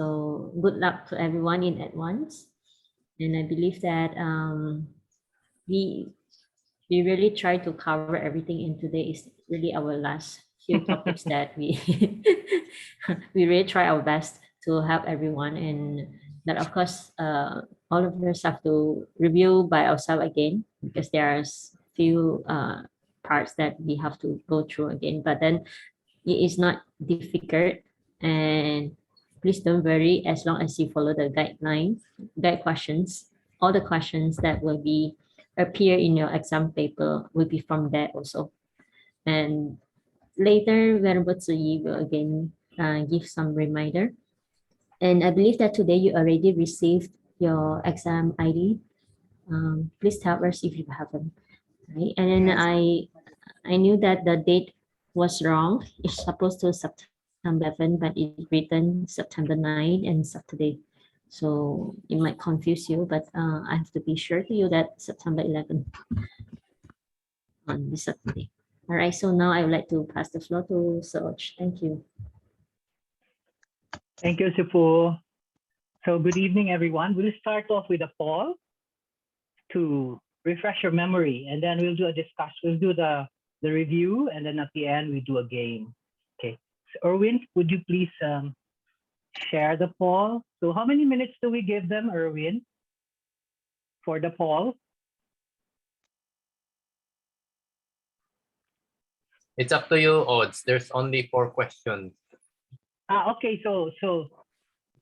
So good luck to everyone in advance. And I believe that we we really try to cover everything, and today is really our last few topics that we we really try our best to help everyone. And that of course all of us have to review by ourselves again, because there are few parts that we have to go through again, but then it is not difficult. And please don't worry, as long as you follow the guide questions, all the questions that will be appear in your exam paper will be from there also. And later, Venerable Ziyi will again give some reminder. And I believe that today you already received your exam ID. Please tell us if you haven't. Right? And then Yes. I knew that the date was wrong. It's supposed to September 11, but it's written September 9 and Saturday. So it might confuse you, but I have to be sure to you that September 11 on this Saturday. All right, so now I would like to pass the floor to Soj. Thank you. Thank you, Sifu. So good evening, everyone. We'll start off with a poll to refresh your memory, and then we'll do a discussion. We'll do the review, and then at the end, we do a game. Okay. So Erwin, would you please share the poll? So how many minutes do we give them, Erwin, for the poll? It's up to you, Odds. There's only 4 questions. Okay, so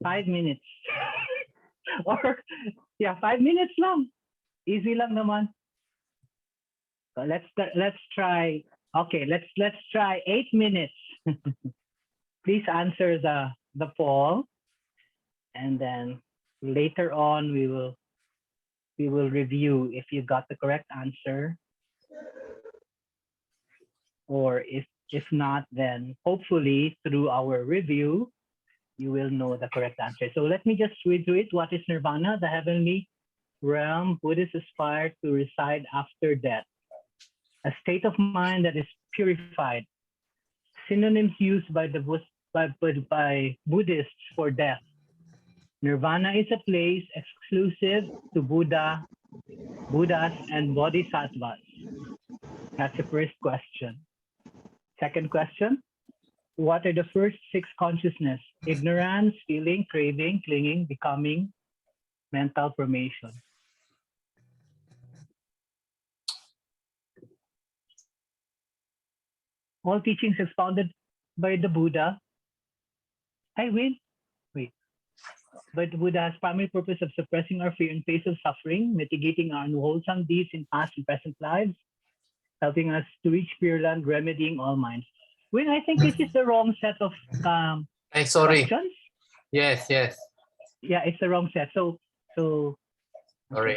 5 minutes. Or yeah, 5 minutes lang. Easy lang naman. So let's try. Okay, let's try 8 minutes. Please answer the poll, and then later on we will review if you got the correct answer, or if not, then hopefully through our review you will know the correct answer. So let me just read through it. What is nirvana? The heavenly realm Buddhists aspire to reside after death. A state of mind that is purified. Synonyms used by Buddhists for death. Nirvana is a place exclusive to Buddhas, and Bodhisattvas. That's the first question. Second question, what are the first 6 consciousness? Ignorance, feeling, craving, clinging, becoming, mental formation. All teachings expounded by the Buddha. But the Buddha has primary purpose of suppressing our fear in face of suffering, mitigating our unwholesome deeds in past and present lives, helping us to reach Pure Land, remedying all minds. When I think this is the wrong set of Sorry. questions. Yes. Yeah, it's the wrong set. So. Sorry,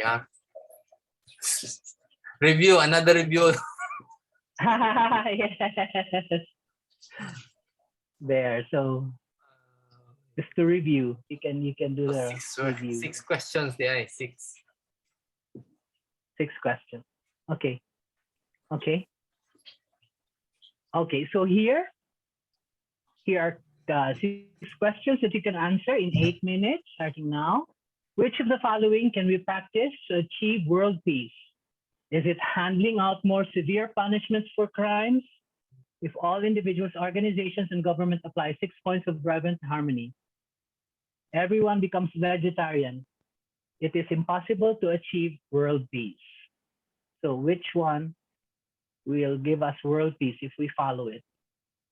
Review, another review. Yes. There. So just to review, you can do the review. 6 questions, yeah, 6. 6 questions. Okay. So here are the 6 questions that you can answer in 8 minutes, starting now. Which of the following can we practice to achieve world peace? Is it handling out more severe punishments for crimes? If all individuals, organizations, and government apply 6 points of relevant harmony, everyone becomes vegetarian, it is impossible to achieve world peace. So which one will give us world peace if we follow it,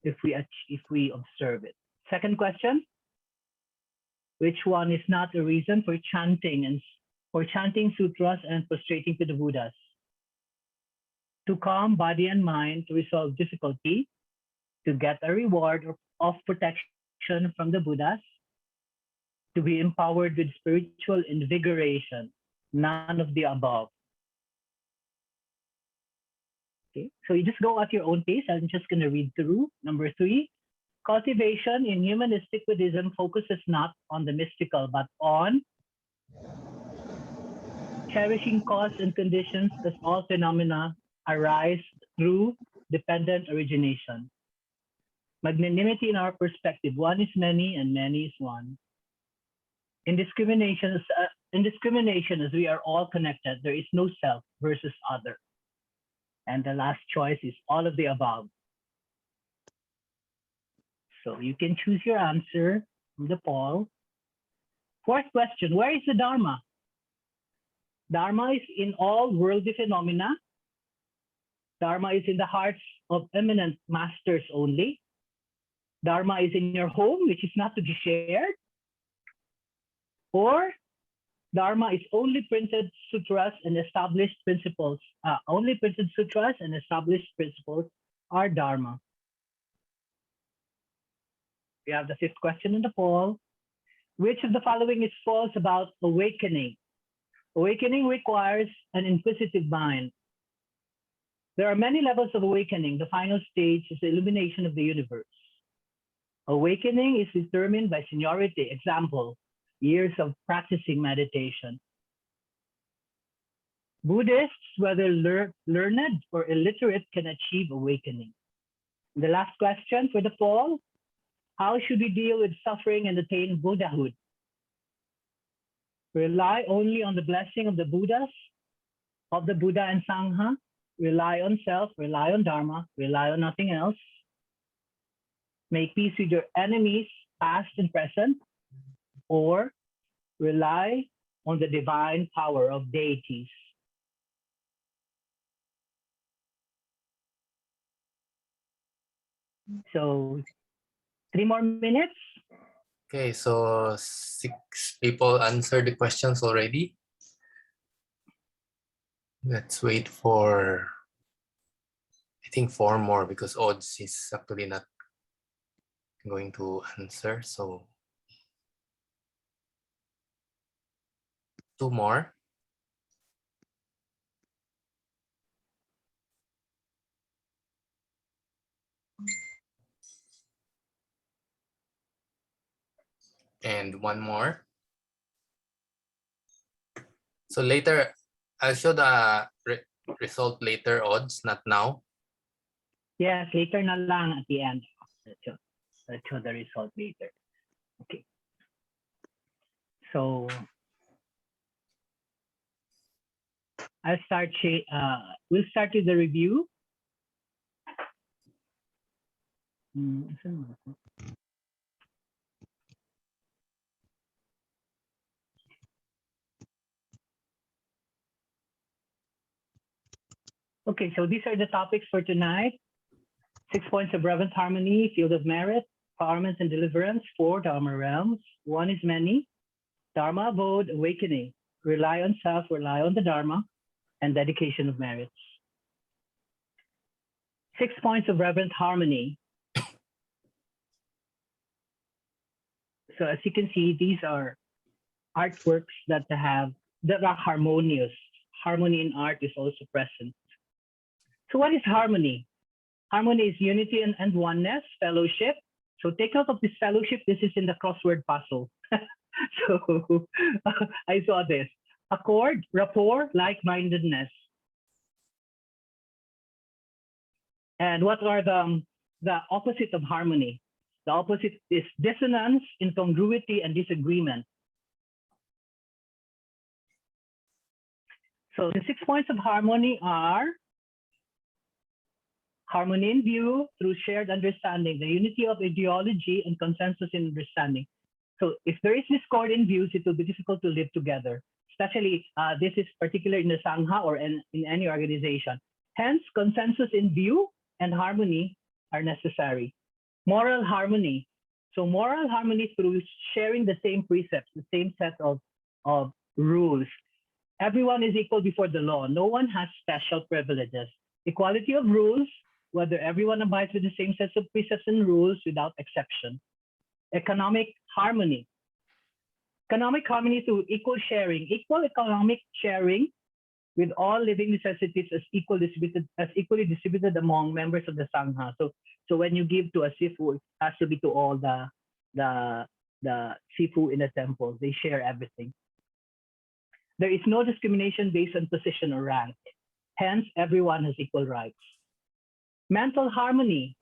if we observe it? Second question, which one is not a reason for chanting sutras and prostrating to the Buddhas? To calm body and mind, to resolve difficulty, to get a reward of protection from the Buddhas, to be empowered with spiritual invigoration, none of the above. Okay, so you just go at your own pace. I'm just going to read through. Number 3, cultivation in humanistic Buddhism focuses not on the mystical, but on cherishing cause and conditions as all phenomena arise through dependent origination. Magnanimity in our perspective, one is many and many is one. indiscrimination as we are all connected, there is no self versus other. And the last choice is all of the above. So you can choose your answer from the poll. Fourth question, where is the Dharma? Dharma is in all worldly phenomena. Dharma is in the hearts of eminent masters only. Dharma is in your home, which is not to be shared. Or Dharma is only printed sutras and established principles. Only printed sutras and established principles are Dharma. We have the fifth question in the poll. Which of the following is false about awakening? Awakening requires an inquisitive mind. There are many levels of awakening. The final stage is the illumination of the universe. Awakening is determined by seniority. Example, years of practicing meditation. Buddhists, whether learned or illiterate, can achieve awakening. The last question for the poll, how should we deal with suffering and attain Buddhahood? Rely only on the blessing of the Buddhas, of the Buddha and Sangha. Rely on self, rely on Dharma, rely on nothing else. Make peace with your enemies, past and present, or rely on the divine power of deities. So 3 more minutes. Okay, so 6 people answered the questions already. Let's wait for, I think 4 more because odds is actually not going to answer. So 2 more. And 1 more. So later, I'll show the result later, odds, not now. Yes, later na lang at the end. Let's show the result later. Okay. So I'll start. We'll start with the review. Okay, so these are the topics for tonight. 6 points of reverence, harmony, field of merit, empowerment and deliverance, 4 Dharma realms. 1 is many, Dharma abode, awakening, rely on self, rely on the Dharma, and dedication of merits. 6 points of reverence, harmony. So as you can see, these are artworks that are harmonious. Harmony in art is also present. So what is harmony? Harmony is unity and oneness, fellowship. So take out of this fellowship, this is in the crossword puzzle. So I saw this. Accord, rapport, like-mindedness. And what are the opposite of harmony? The opposite is dissonance, incongruity, and disagreement. So the 6 points of harmony are harmony in view through shared understanding, the unity of ideology and consensus in understanding. So if there is discord in views, it will be difficult to live together. Especially, this is particular in the Sangha or in any organization. Hence, consensus in view and harmony are necessary. Moral harmony. So moral harmony through sharing the same precepts, the same set of rules. Everyone is equal before the law. No one has special privileges. Equality of rules, whether everyone abides with the same sets of precepts and rules without exception. Economic harmony. Economic harmony through equal sharing, equal economic sharing with all living necessities as equally distributed among members of the Sangha. So when you give to a sifu, it has to be to all the sifu in the temple. They share everything. There is no discrimination based on position or rank. Hence, everyone has equal rights. Mental harmony.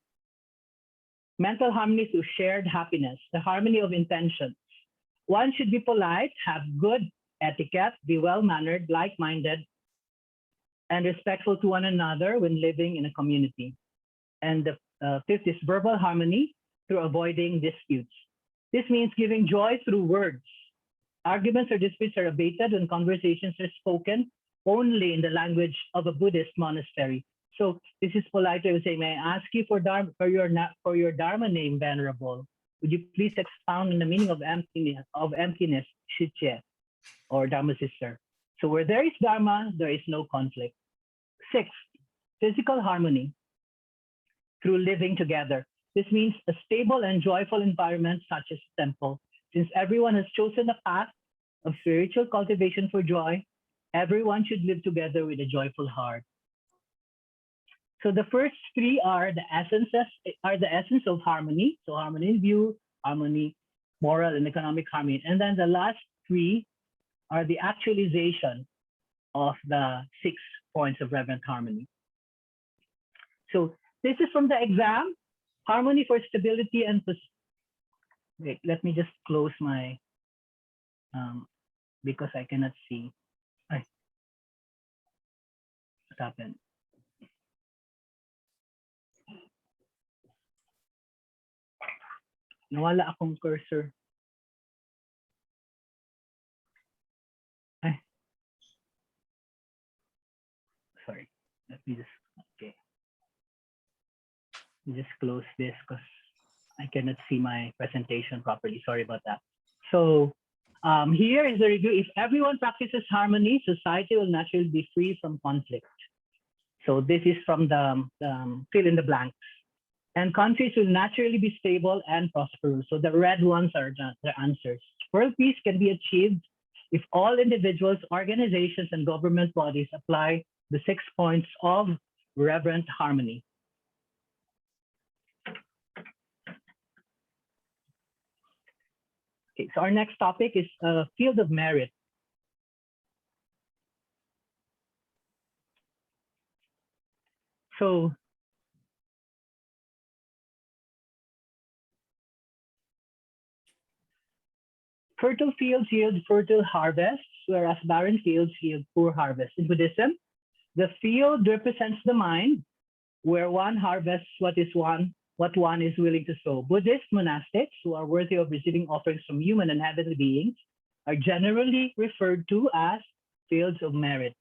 Mental harmony through shared happiness, the harmony of intentions. One should be polite, have good etiquette, be well-mannered, like-minded, and respectful to one another when living in a community. And the fifth is verbal harmony through avoiding disputes. This means giving joy through words. Arguments or disputes are abated when conversations are spoken only in the language of a Buddhist monastery. So this is polite. I would say, may I ask you for your Dharma name, Venerable? Would you please expound on the meaning of emptiness, Shiche, or Dharma sister? So where there is Dharma, there is no conflict. Sixth, physical harmony through living together. This means a stable and joyful environment such as a temple. Since everyone has chosen a path of spiritual cultivation for joy, everyone should live together with a joyful heart. So the first three are the essence of harmony. So harmony in view, harmony, moral and economic harmony. And then the last three are the actualization of the 6 points of reverent harmony. So this is from the exam, harmony for stability and wait, let me just close my because I cannot see. What happened? Nawala akong cursor. Sorry. Let me just, okay. Just close this because I cannot see my presentation properly. Sorry about that. So here is the review. If everyone practices harmony, society will naturally be free from conflict. So this is from the fill in the blanks. And countries will naturally be stable and prosperous. So the red ones are the answers. World peace can be achieved if all individuals, organizations, and government bodies apply the 6 points of reverent harmony. Okay, so our next topic is field of merit. So fertile fields yield fertile harvests, whereas barren fields yield poor harvests. In Buddhism, the field represents the mind, where one harvests what one is willing to sow. Buddhist monastics who are worthy of receiving offerings from human and heavenly beings are generally referred to as fields of merit.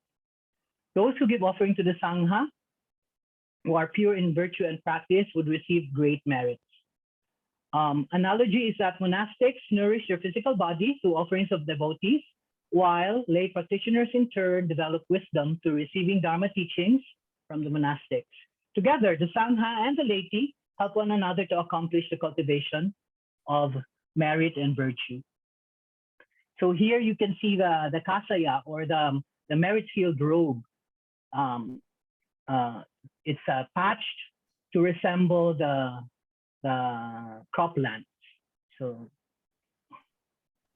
Those who give offering to the Sangha, who are pure in virtue and practice, would receive great merits. Analogy is that monastics nourish their physical bodies through offerings of devotees, while lay practitioners in turn develop wisdom through receiving Dharma teachings from the monastics. Together, the Sangha and the laity help one another to accomplish the cultivation of merit and virtue. So here you can see the kasaya, or the merit field robe. It's patched to resemble the croplands. So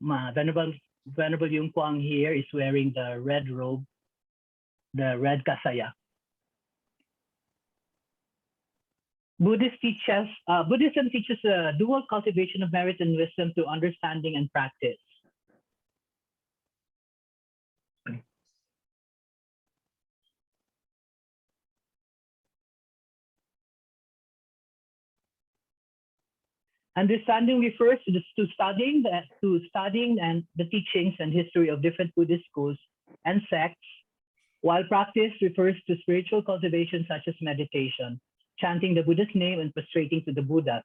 Venerable Yung Kwang here is wearing the red robe, the red kasaya. Buddhism teaches a dual cultivation of merit and wisdom through understanding and practice. Understanding refers to studying and the teachings and history of different Buddhist schools and sects, while practice refers to spiritual cultivation such as meditation, chanting the Buddha's name and prostrating to the Buddha.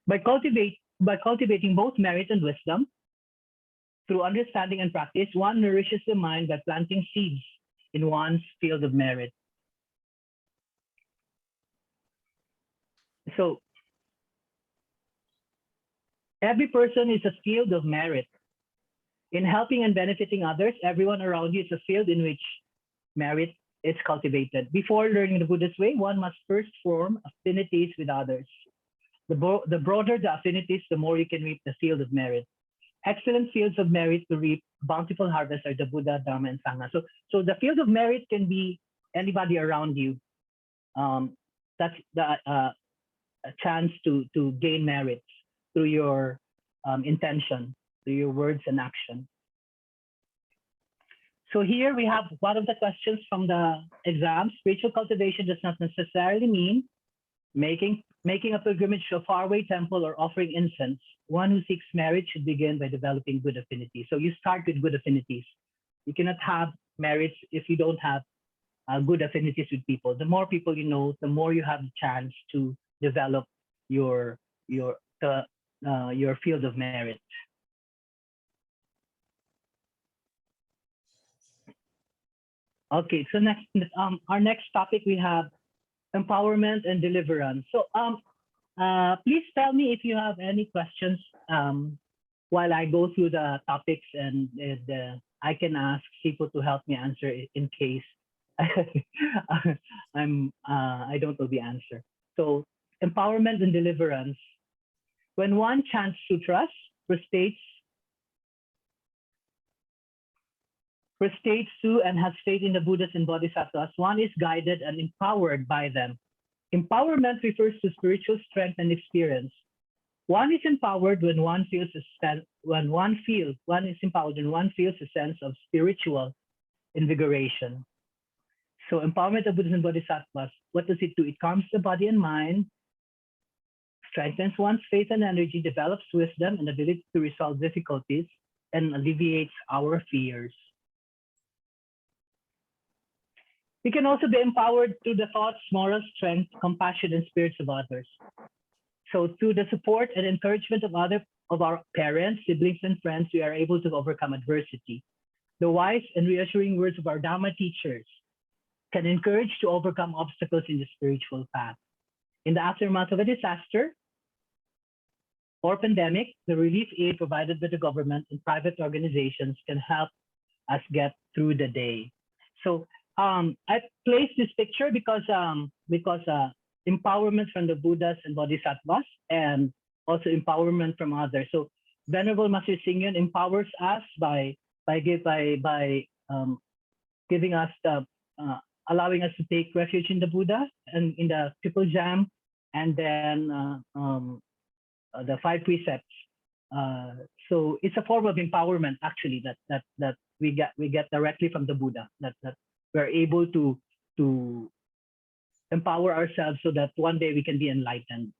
By cultivating both merit and wisdom, through understanding and practice, one nourishes the mind by planting seeds in one's field of merit. So every person is a field of merit. In helping and benefiting others, everyone around you is a field in which merit is cultivated. Before learning the Buddhist way, one must first form affinities with others. The broader the affinities, the more you can reap the field of merit. Excellent fields of merit to reap bountiful harvests are the Buddha, Dharma, and Sangha. So the field of merit can be anybody around you. That's a chance to gain merit through your intention to your words and action. So here we have one of the questions from the exam. Spiritual cultivation does not necessarily mean making a pilgrimage to a faraway temple or offering incense. One who seeks merit should begin by developing good affinities. So you start with good affinities. You cannot have merits if you don't have good affinities with people. The more people you know, the more you have the chance to develop your field of merit. Okay, so next, our next topic we have empowerment and deliverance. So please tell me if you have any questions while I go through the topics, and I can ask people to help me answer in case I don't know the answer. So empowerment and deliverance. When one chants sutras, restates to and has faith in the Buddhas and Bodhisattvas, one is guided and empowered by them. Empowerment refers to spiritual strength and experience. One is empowered when one feels one is empowered when one feels a sense of spiritual invigoration. So empowerment of Buddhas and Bodhisattvas, what does it do? It calms the body and mind, strengthens one's faith and energy, develops wisdom and ability to resolve difficulties, and alleviates our fears. We can also be empowered through the thoughts, moral strength, compassion, and spirits of others. So through the support and encouragement of our parents, siblings, and friends, we are able to overcome adversity. The wise and reassuring words of our Dharma teachers can encourage to overcome obstacles in the spiritual path. In the aftermath of a disaster or pandemic, the relief aid provided by the government and private organizations can help us get through the day. So I placed this picture because empowerment from the Buddhas and Bodhisattvas, and also empowerment from others. So Venerable Master Xing Yun empowers us by giving us allowing us to take refuge in the Buddha and in the Triple Gem, and then the 5 precepts. So it's a form of empowerment, actually, that we get directly from the Buddha. That we're able to empower ourselves so that one day we can be enlightened.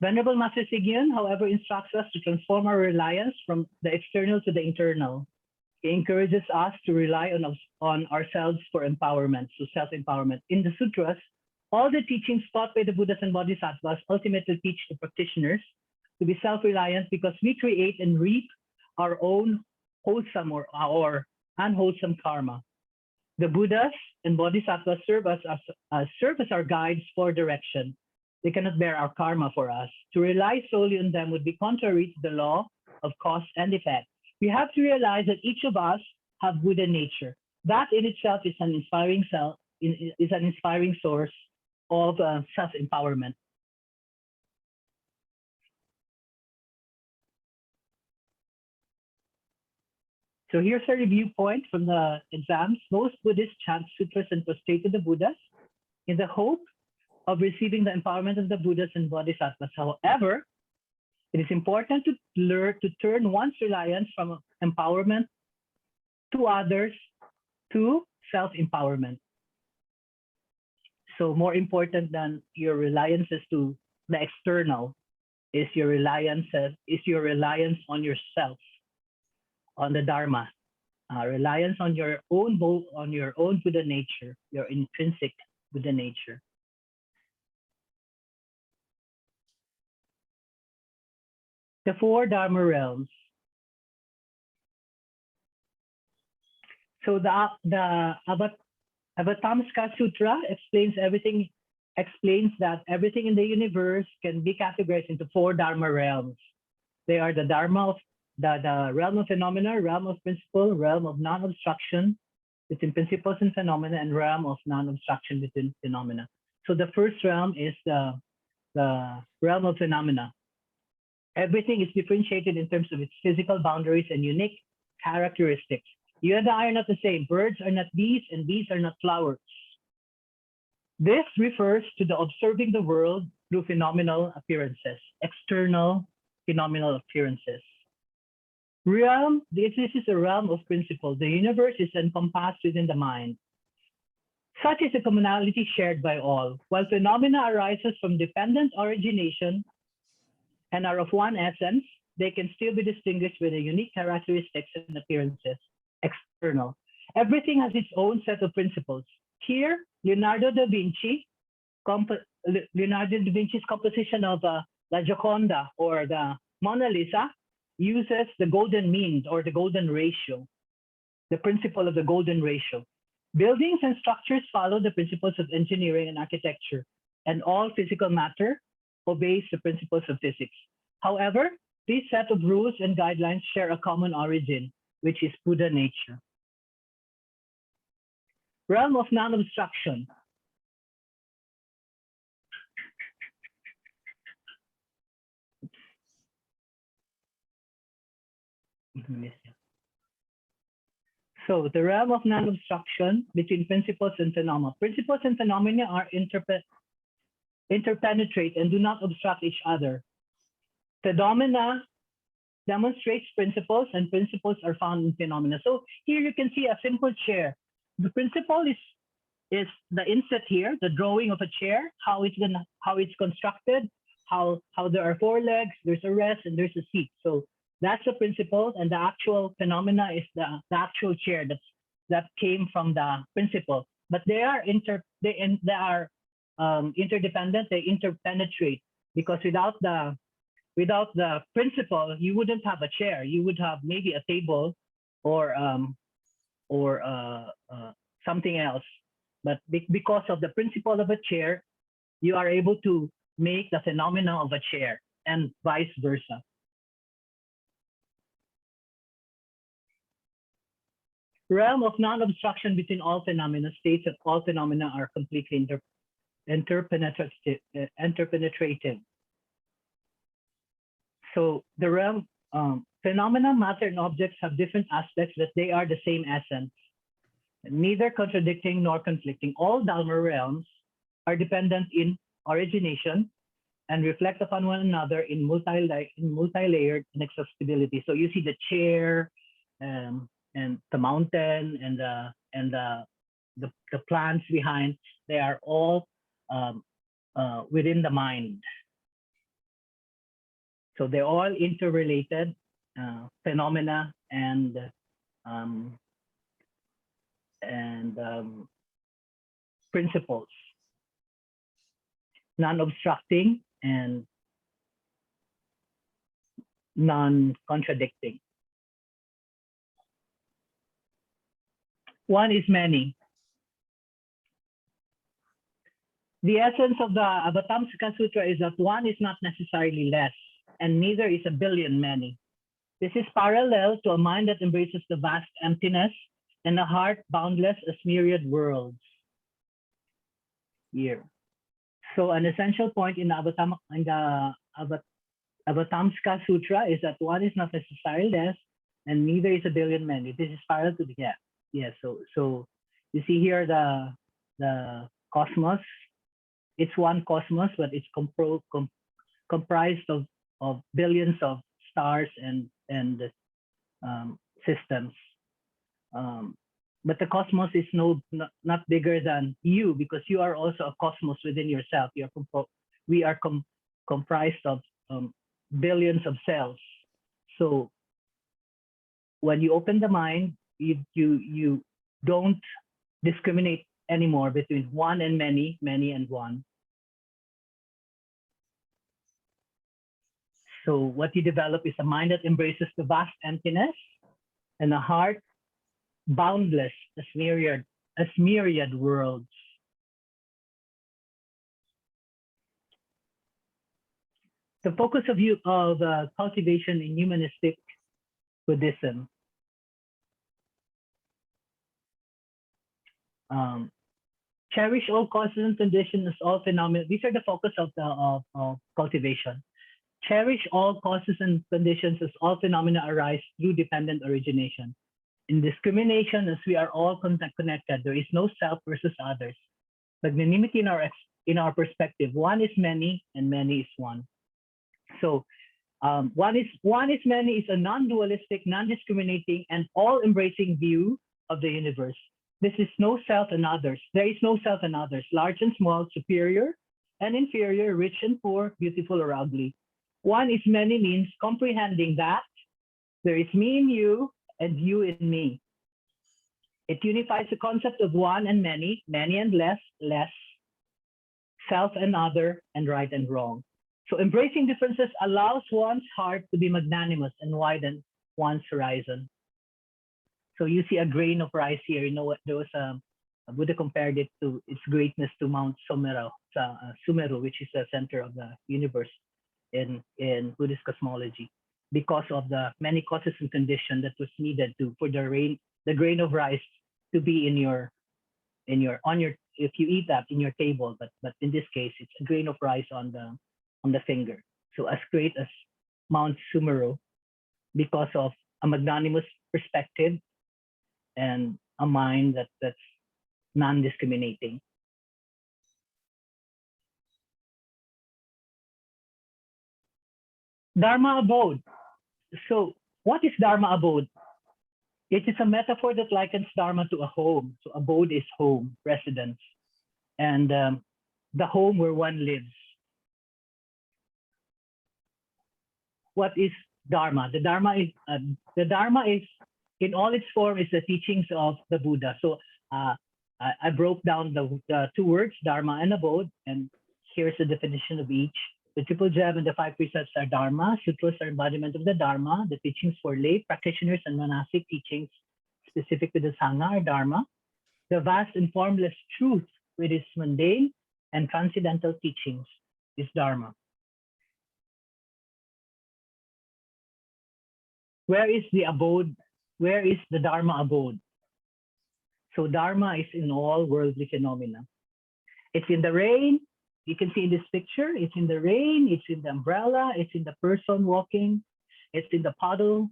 Venerable Master Xing Yun, however, instructs us to transform our reliance from the external to the internal. He encourages us to rely on ourselves for empowerment, so self-empowerment. In the sutras, all the teachings taught by the Buddhas and Bodhisattvas ultimately teach the practitioners to be self-reliant, because we create and reap our own wholesome or unwholesome karma. The Buddhas and Bodhisattvas serve as our guides for direction. They cannot bear our karma for us. To rely solely on them would be contrary to the law of cause and effect. We have to realize that each of us have Buddha nature. That in itself is an inspiring source of self-empowerment. So here's a review point from the exams. Most Buddhists chant sutras and prostrate to the Buddhas in the hope of receiving the empowerment of the Buddhas and Bodhisattvas. However, it is important to learn to turn one's reliance from empowerment to others to self-empowerment. So more important than your reliances to the external is your reliance on yourself, on the Dharma, reliance on your own Buddha nature, your intrinsic Buddha nature. The 4 Dharma realms. So the Avatamsaka Sutra explains that everything in the universe can be categorized into 4 Dharma realms. They are the Dharma of the realm of phenomena, realm of principle, realm of non-obstruction between principles and phenomena, and realm of non-obstruction between phenomena. So the first realm is the realm of phenomena. Everything is differentiated in terms of its physical boundaries and unique characteristics. You and I are not the same. Birds are not bees, and bees are not flowers. This refers to the observing the world through phenomenal appearances, external phenomenal appearances. This is a realm of principle. The universe is encompassed within the mind. Such is a commonality shared by all. While phenomena arises from dependent origination and are of one essence, they can still be distinguished with the unique characteristics and appearances, external. Everything has its own set of principles. Here, Leonardo da Vinci's composition of La Gioconda or the Mona Lisa uses the golden mean or the golden ratio, the principle of the golden ratio. Buildings and structures follow the principles of engineering and architecture, and all physical matter obeys the principles of physics. However, this set of rules and guidelines share a common origin, which is Buddha nature. Realm of non-obstruction. So the realm of non-obstruction between principles and phenomena. Principles and phenomena are interpenetrate and do not obstruct each other. Phenomena demonstrates principles, and principles are found in phenomena. So here you can see a simple chair. The principle is the inset here, the drawing of a chair, how it's constructed, how there are four legs, there's a rest, and there's a seat. So that's the principle, and the actual phenomena is the actual chair that came from the principle. But they are interdependent. They interpenetrate, because without the principle, you wouldn't have a chair. You would have maybe a table or something else. But because of the principle of a chair, you are able to make the phenomena of a chair, and vice versa. Realm of non-obstruction between all phenomena states that all phenomena are completely interpenetrative. So the realm, phenomena, matter, and objects have different aspects, but they are the same essence, neither contradicting nor conflicting. All Dharma realms are dependent in origination and reflect upon one another in multi-layered inexhaustibility. So you see the chair, and the mountain, and the plants behind. They are all within the mind. So they're all interrelated phenomena and principles, non-obstructing and non-contradicting. One is many. The essence of the Avatamsaka Sutra is that one is not necessarily less, and neither is a billion many. This is parallel to a mind that embraces the vast emptiness and a heart boundless as myriad worlds. Here. So an essential point in the Avatamsaka Sutra is that one is not necessarily less, and neither is a billion many. This is parallel to the gap. Yeah, so you see here the cosmos. It's one cosmos, but it's comprised of billions of stars and systems. But the cosmos is not bigger than you, because you are also a cosmos within yourself. We are comprised of billions of cells. So when you open the mind, you don't discriminate anymore between one and many, many and one. So what you develop is a mind that embraces the vast emptiness and a heart boundless as myriad worlds. The focus of cultivation in humanistic Buddhism. Cherish all causes and conditions, all phenomena. These are the focus of cultivation. Cherish all causes and conditions as all phenomena arise through dependent origination. In discrimination, as we are all connected, there is no self versus others. Magnanimity in our perspective, one is many and many is one. So one is many is a non-dualistic, non-discriminating, and all-embracing view of the universe. This is no self and others. There is no self and others, large and small, superior and inferior, rich and poor, beautiful or ugly. One is many means comprehending that there is me in you and you in me. It unifies the concept of one and many and less, self and other, and right and wrong. So embracing differences allows one's heart to be magnanimous and widen one's horizon. So you see a grain of rice here. You know what? There was Buddha compared it to its greatness to Mount Sumeru, which is the center of the universe in Buddhist cosmology, because of the many causes and conditions that was needed for the grain of rice to be if you eat that in your table, but in this case it's a grain of rice on the finger. So as great as Mount Sumeru, because of a magnanimous perspective and a mind that's non-discriminating. Dharma abode. So what is Dharma abode? It is a metaphor that likens Dharma to a home. So abode is home, residence, and the home where one lives. What is Dharma? The Dharma is in all its form is the teachings of the Buddha. So I broke down the two words, Dharma and abode, and here's the definition of each. The triple gem and the five precepts are Dharma. Sutras are embodiment of the Dharma. The teachings for lay practitioners and monastic teachings specific to the Sangha are Dharma. The vast and formless truth with its mundane and transcendental teachings is Dharma. Where is the abode? Where is the Dharma abode? So Dharma is in all worldly phenomena. It's in the rain. You can see in this picture, it's in the rain, it's in the umbrella, it's in the person walking, it's in the puddle.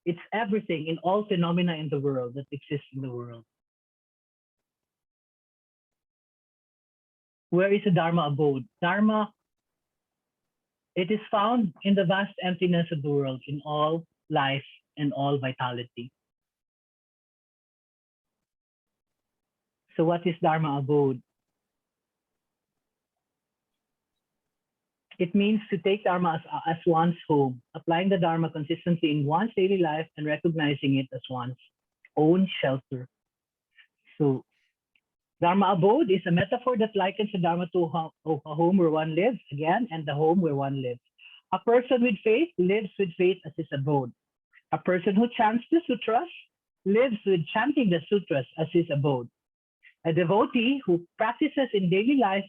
It's everything in all phenomena in the world that exists in the world. Where is the Dharma abode? Dharma, it is found in the vast emptiness of the world, in all life and all vitality. So what is Dharma abode? It means to take Dharma as one's home, applying the Dharma consistently in one's daily life and recognizing it as one's own shelter. So Dharma abode is a metaphor that likens the Dharma to a home where one lives, again, and the home where one lives. A person with faith lives with faith as his abode. A person who chants the sutras lives with chanting the sutras as his abode. A devotee who practices in daily life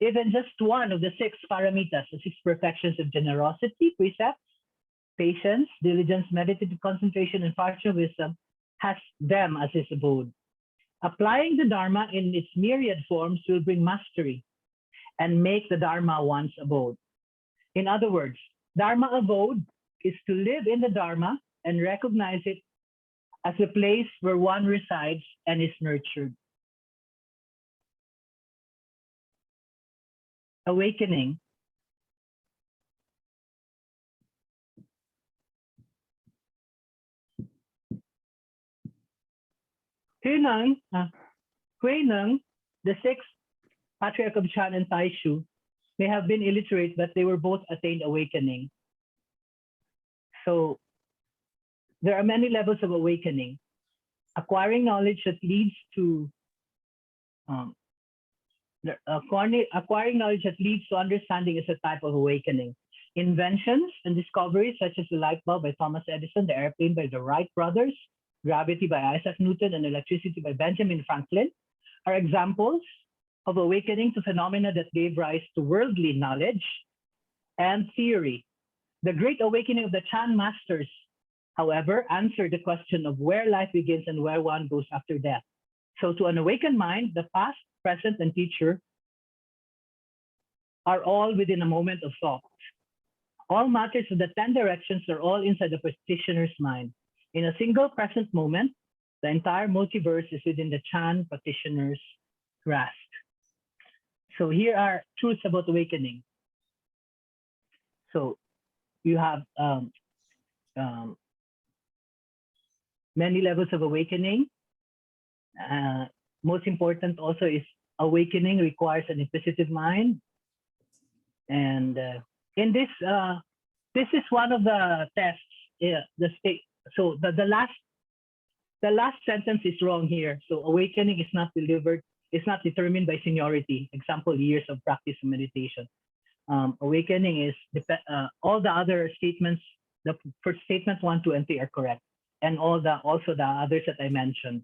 even just one of the 6 paramitas, the 6 perfections of generosity, precepts, patience, diligence, meditative concentration, and partial wisdom, has them as his abode. Applying the Dharma in its myriad forms will bring mastery and make the Dharma one's abode. In other words, Dharma abode is to live in the Dharma and recognize it as a place where one resides and is nurtured. Awakening. Huineng, the 6th patriarch of Chan and Taishu, may have been illiterate, but they were both attained awakening. So there are many levels of awakening. Acquiring knowledge that leads to understanding is a type of awakening. Inventions and discoveries such as the light bulb by Thomas Edison, the airplane by the Wright brothers, gravity by Isaac Newton, and electricity by Benjamin Franklin are examples of awakening to phenomena that gave rise to worldly knowledge and theory. The Great Awakening of the Chan Masters, however, answered the question of where life begins and where one goes after death. So to an awakened mind, the past, present, and future are all within a moment of thought. All matters of the 10 directions are all inside the practitioner's mind. In a single present moment, the entire multiverse is within the Chan practitioner's grasp. So here are truths about awakening. So you have many levels of awakening. Most important also is awakening requires an inquisitive mind. And in this, this is one of the tests. Yeah, so the last sentence is wrong here. So awakening is not delivered, it's not determined by seniority. Example, years of practice of meditation. Awakening is all the other statements. The first statements 1, 2, and 3 are correct, and also the others that I mentioned.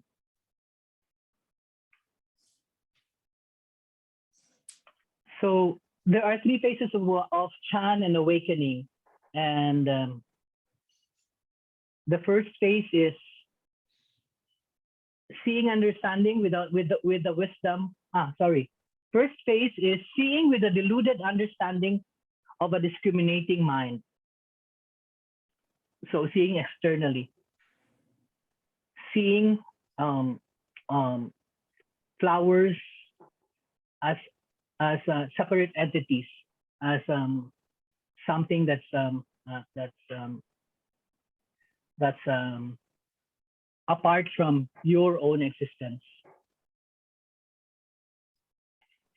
So there are 3 phases of Chan and awakening, and the first phase is seeing, understanding with the wisdom. First phase is seeing with a deluded understanding of a discriminating mind. So seeing externally, seeing flowers as separate entities, as something that's apart from your own existence.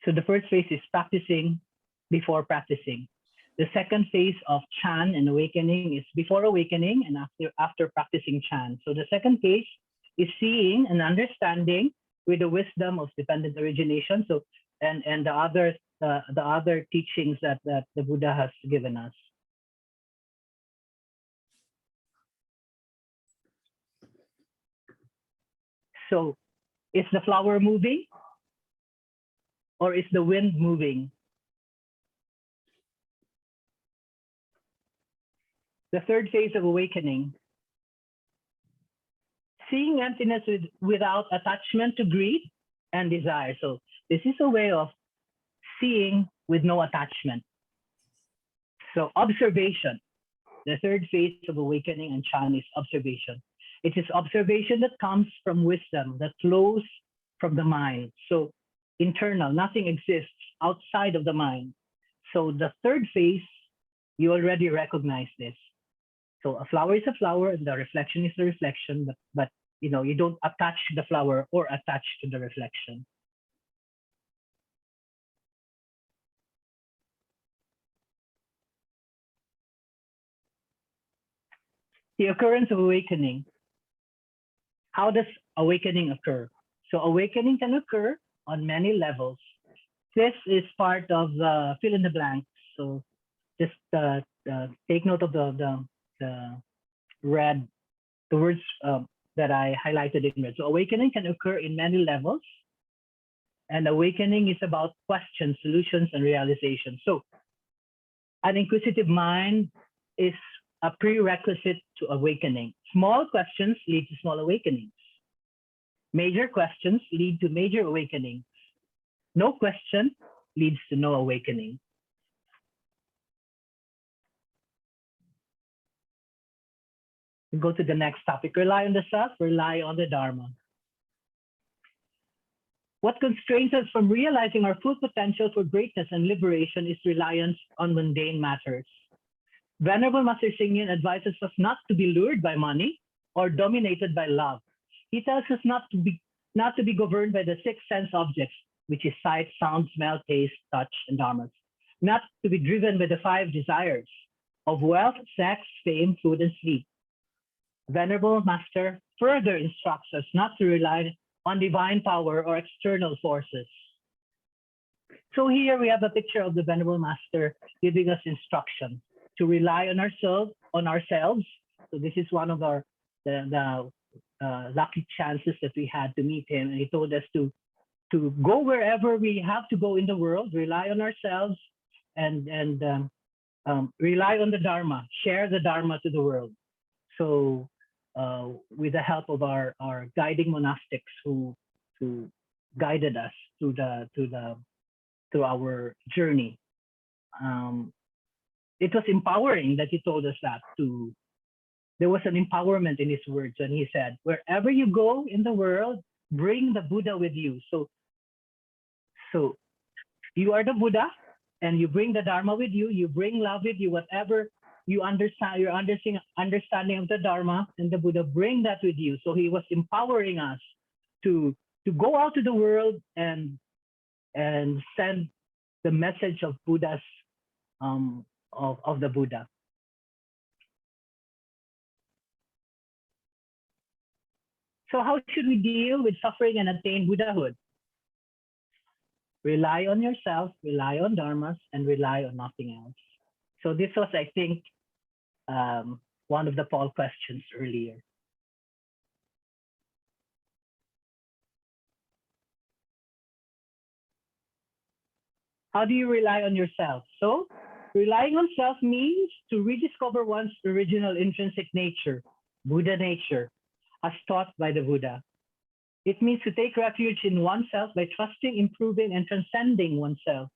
So the first phase is practicing before practicing. The second phase of Chan and awakening is before awakening and after practicing Chan. So the second phase is seeing and understanding with the wisdom of dependent origination. So and the other teachings that the Buddha has given us. So is the flower moving? Or is the wind moving? The third phase of awakening. Seeing emptiness without attachment to greed and desire. So this is a way of seeing with no attachment. So observation. The third phase of awakening and Chan is observation. It is observation that comes from wisdom, that flows from the mind. So internal, nothing exists outside of the mind. So the third phase, you already recognize this. So a flower is a flower, and the reflection is the reflection, but you don't attach to the flower or attach to the reflection. The occurrence of awakening. How does awakening occur? So awakening can occur on many levels. This is part of the fill in the blanks. So just take note of the words that I highlighted in red. So awakening can occur in many levels. And awakening is about questions, solutions, and realization. So an inquisitive mind is a prerequisite to awakening. Small questions lead to small awakenings. Major questions lead to major awakenings. No question leads to no awakening. We go to the next topic. Rely on the self, rely on the Dharma. What constrains us from realizing our full potential for greatness and liberation is reliance on mundane matters. Venerable Master Xing Yun advises us not to be lured by money or dominated by love. He tells us not to be governed by the 6 sense objects, which is sight, sound, smell, taste, touch, and dharmas. Not to be driven by the 5 desires of wealth, sex, fame, food, and sleep. Venerable Master further instructs us not to rely on divine power or external forces. So here we have a picture of the Venerable Master giving us instruction to rely on ourselves. So this is one of our lucky chances that we had to meet him. And he told us to go wherever we have to go in the world, rely on ourselves, and rely on the Dharma, share the Dharma to the world. So with the help of our guiding monastics who guided us through our journey. it was empowering that he told us that to. There was an empowerment in his words when he said, "Wherever you go in the world, bring the Buddha with you." So you are the Buddha, and you bring the Dharma with you. You bring love with you. Whatever you understand, your understanding of the Dharma and the Buddha, bring that with you. So he was empowering us to go out to the world and send the message of Buddha's of the Buddha. So how should we deal with suffering and attain Buddhahood? Rely on yourself, rely on dharmas, and rely on nothing else. So this was, I think, one of the poll questions earlier. How do you rely on yourself? So relying on self means to rediscover one's original intrinsic nature, Buddha nature, as taught by the Buddha. It means to take refuge in oneself by trusting, improving, and transcending oneself.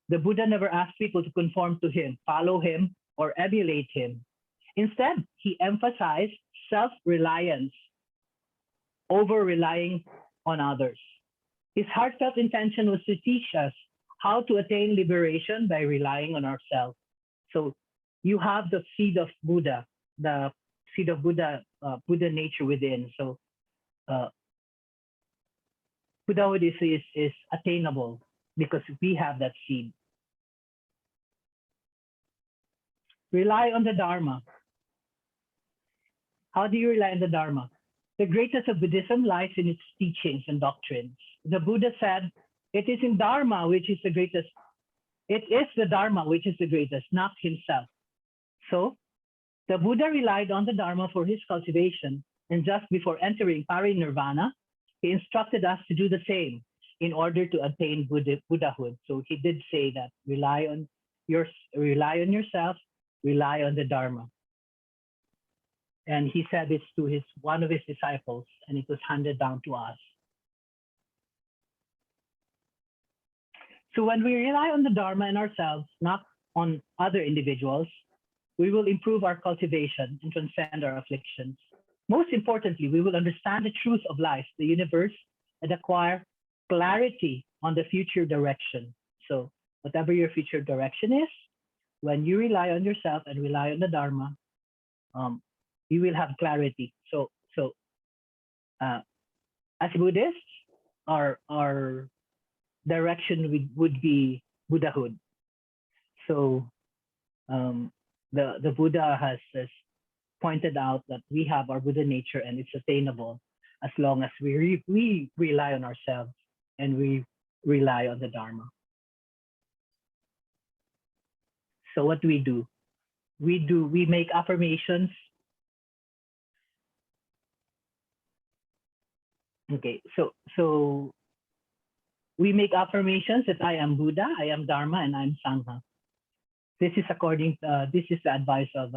The Buddha never asked people to conform to him, follow him, or emulate him. Instead, he emphasized self-reliance over relying on others. His heartfelt intention was to teach us how to attain liberation by relying on ourselves. So you have the seed of Buddha, the seed of Buddha, Buddha nature within. So Buddhahood is attainable because we have that seed. Rely on the Dharma. How do you rely on the Dharma? The greatness of Buddhism lies in its teachings and doctrines. The Buddha said, "It is in Dharma which is the greatest. It is the Dharma which is the greatest, not himself." So the Buddha relied on the Dharma for his cultivation, and just before entering parinirvana, he instructed us to do the same in order to attain Buddhahood. So he did say that rely on yourself, rely on the Dharma. And he said this to one of his disciples, and it was handed down to us. So when we rely on the Dharma and ourselves, not on other individuals, we will improve our cultivation and transcend our afflictions. Most importantly, we will understand the truth of life, the universe, and acquire clarity on the future direction. So whatever your future direction is, when you rely on yourself and rely on the Dharma, you will have clarity. So as Buddhists, our direction would be Buddhahood. So the Buddha has pointed out that we have our Buddha nature and it's attainable as long as we rely on ourselves and we rely on the Dharma. So what do? We make affirmations. Okay, so we make affirmations that I am Buddha, I am Dharma, and I am Sangha. This is the advice of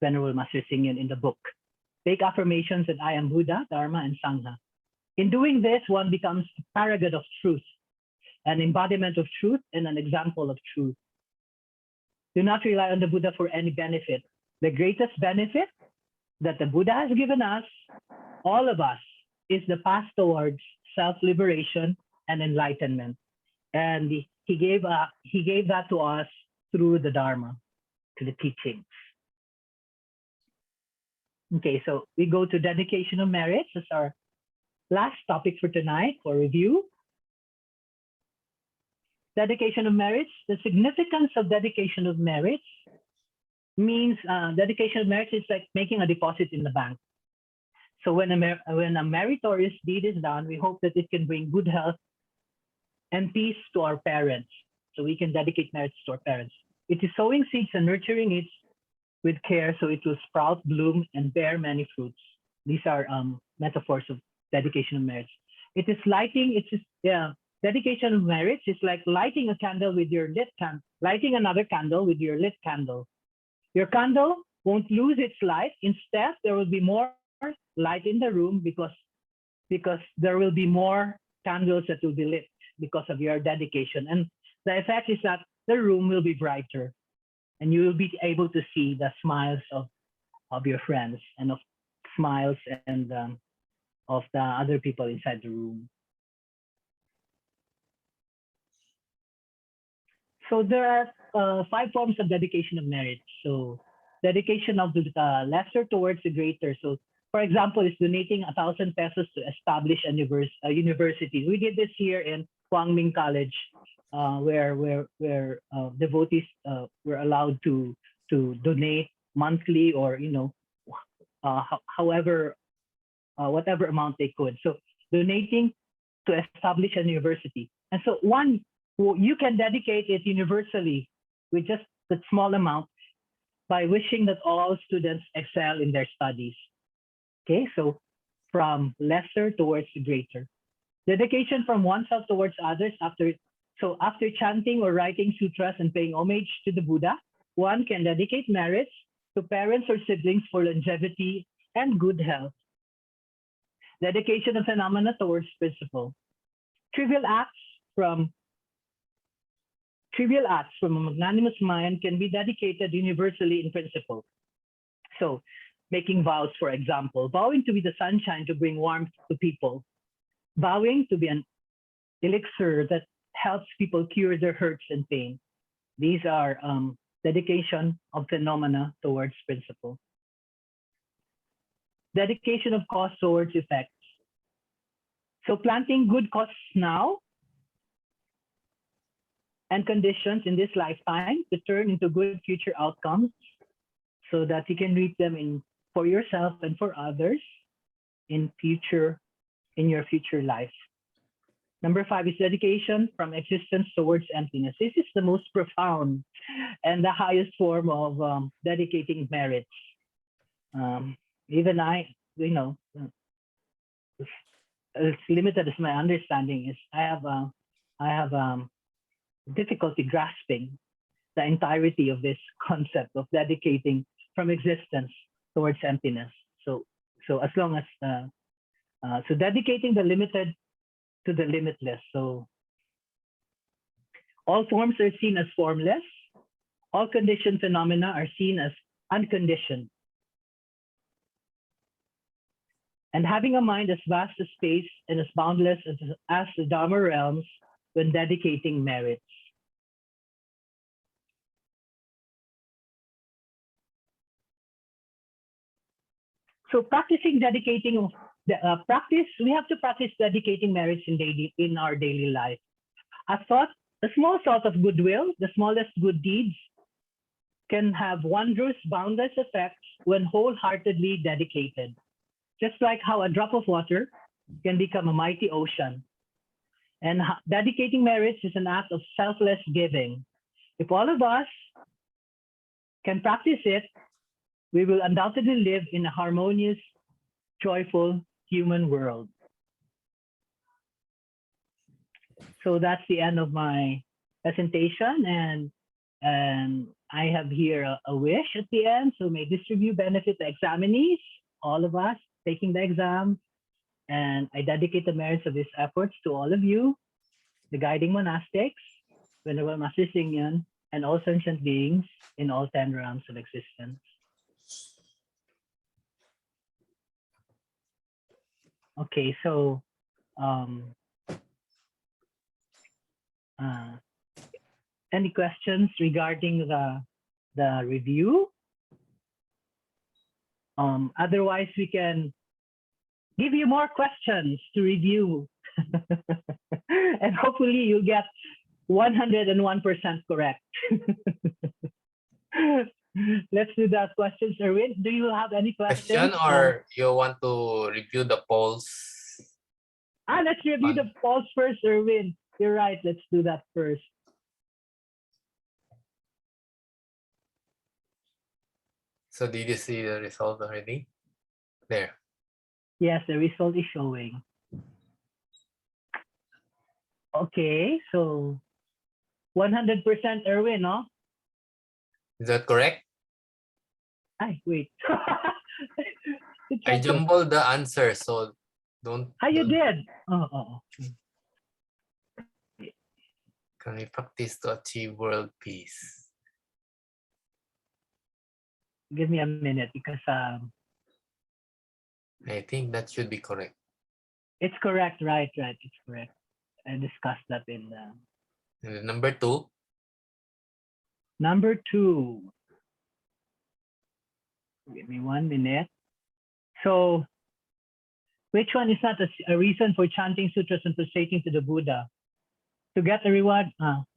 Venerable Master Xing Yun in the book. Make affirmations that I am Buddha, Dharma, and Sangha. In doing this, one becomes a paragon of truth, an embodiment of truth, and an example of truth. Do not rely on the Buddha for any benefit. The greatest benefit that the Buddha has given us, all of us, is the path towards self-liberation and enlightenment. And he gave that to us through the Dharma, to the teachings. Okay, so we go to dedication of merits as our last topic for tonight for review. Dedication of merits. The significance of dedication of merits means dedication of merits is like making a deposit in the bank. So when a meritorious deed is done, we hope that it can bring good health and peace to our parents. So we can dedicate merits to our parents. It is sowing seeds and nurturing it with care so it will sprout, bloom, and bear many fruits. These are metaphors of dedication of merits. It is lighting, dedication of merits is like lighting a candle with your lit candle, lighting another candle with your lit candle. Your candle won't lose its light. Instead, there will be more light in the room because there will be more candles that will be lit because of your dedication. And the effect is that the room will be brighter. and you will be able to see the smiles of your friends and of smiles and of the other people inside the room. So there are 5 forms of dedication of merit. So dedication of the lesser towards the greater. So for example, is donating 1,000 pesos to establish a university. We did this here in Quang Minh College, where devotees were allowed to donate monthly or however whatever amount they could. So donating to establish a university. And so you can dedicate it universally with just that small amount by wishing that all students excel in their studies. Okay, so from lesser towards greater. Dedication from oneself towards others after chanting or writing sutras and paying homage to the Buddha, one can dedicate merits to parents or siblings for longevity and good health. Dedication of phenomena towards principle. Trivial acts from a magnanimous mind can be dedicated universally in principle. So, making vows, for example, vowing to be the sunshine to bring warmth to people, vowing to be an elixir that helps people cure their hurts and pain. These are dedication of phenomena towards principle. Dedication of cause towards effects. So planting good causes now and conditions in this lifetime to turn into good future outcomes so that you can reap them for yourself and for others in your future life. Number 5 is dedication from existence towards emptiness. This is the most profound and the highest form of dedicating merits. Even I, as limited as my understanding is, I have difficulty grasping the entirety of this concept of dedicating from existence towards emptiness. So as long as so dedicating the limited to the limitless. So all forms are seen as formless. All conditioned phenomena are seen as unconditioned. And having a mind as vast as space and as boundless as the Dharma realms when dedicating merits. So practicing dedicating we have to practice dedicating merits in our daily life. A small thought of goodwill, the smallest good deeds, can have wondrous, boundless effects when wholeheartedly dedicated. Just like how a drop of water can become a mighty ocean. And dedicating merits is an act of selfless giving. If all of us can practice it, we will undoubtedly live in a harmonious, joyful human world. So that's the end of my presentation, and I have here a wish at the end. So may this review benefit the examinees, all of us taking the exam, and I dedicate the merits of these efforts to all of you, the guiding monastics, Venerable Master Xingyan, and all sentient beings in all 10 realms of existence. Okay, so any questions regarding the review? Otherwise, we can give you more questions to review. And hopefully you'll get 101% correct. Let's do that. Questions, Erwin. Do you have any questions? Question, or you want to review the polls? Let's review the polls first, Erwin. You're right. Let's do that first. So did you see the result already? There. Yes, the result is showing. Okay, so 100% Erwin, no? Is that correct? Wait. I jumbled the answer, so don't. You did? Oh. Can we practice to achieve world peace? give me a minute because I think that should be correct. it's correct, right, it's correct. I discussed that in the And then number 2, number 2. Give me 1 minute. So, which one is not a reason for chanting sutras and prostrating to the Buddha? To get a reward.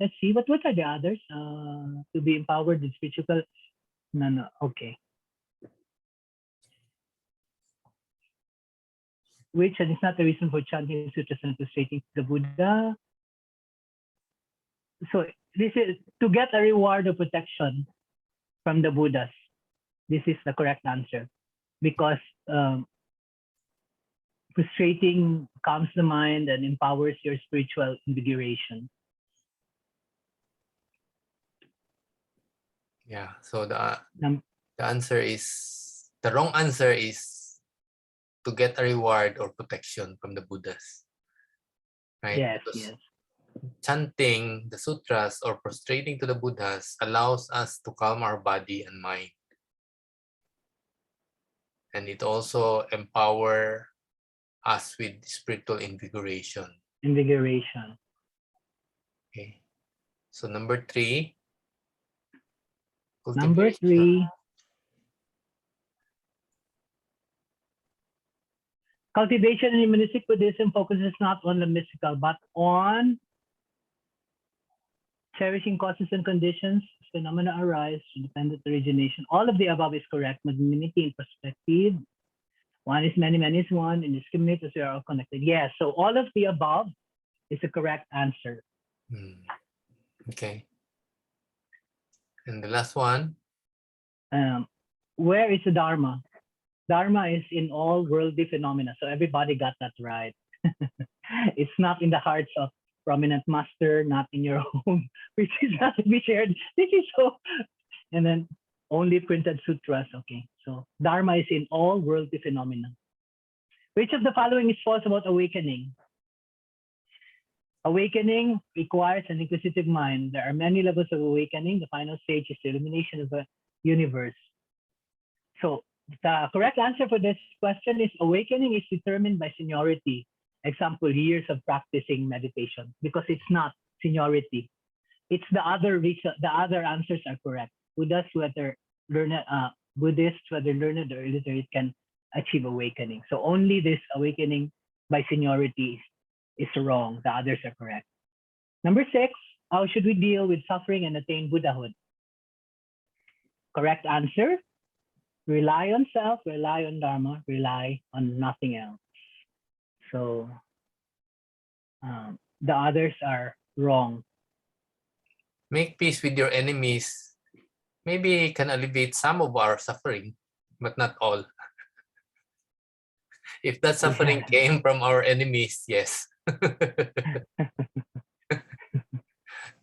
Let's see. What are the others? To be empowered with spiritual. No. Okay. Which one is not the reason for chanting sutras and prostrating to the Buddha? So this is to get a reward of protection from the Buddhas. This is the correct answer because prostrating calms the mind and empowers your spiritual invigoration. yeah. So the Num- answer is, the wrong answer is to get a reward or protection from the Buddhas. Right? Yes, Because yes. chanting the sutras or prostrating to the Buddhas allows us to calm our body and mind. And it also empower us with spiritual invigoration. Invigoration. Okay. So number 3. Number cultivation. 3. Cultivation in humanistic Buddhism focuses not on the mystical, but on cherishing causes and conditions. Phenomena arise, independent origination. All of the above is correct. Magnanimity and perspective. One is many, many is one. Indiscriminate as we are all connected. Yes, so all of the above is the correct answer. Okay. And the last one. Where is the Dharma? Dharma is in all worldly phenomena. So everybody got that right. It's not in the hearts of prominent master, not in your home, which is not to be shared. This is so. And then only printed sutras. Okay. So Dharma is in all worldly phenomena. Which of the following is false about awakening? Awakening requires an inquisitive mind. There are many levels of awakening. The final stage is the illumination of the universe. So the correct answer for this question is awakening is determined by seniority. Example, years of practicing meditation, because it's not seniority. It's the other reason. The other answers are correct. Buddhists, whether learned, Buddhists, whether learned or illiterate, can achieve awakening. So only this awakening by seniority is wrong. The others are correct. Number 6, how should we deal with suffering and attain Buddhahood? Correct answer. Rely on self, rely on Dharma, rely on nothing else. So the others are wrong. Make peace with your enemies. Maybe it can alleviate some of our suffering, but not all. If that suffering came from our enemies, yes.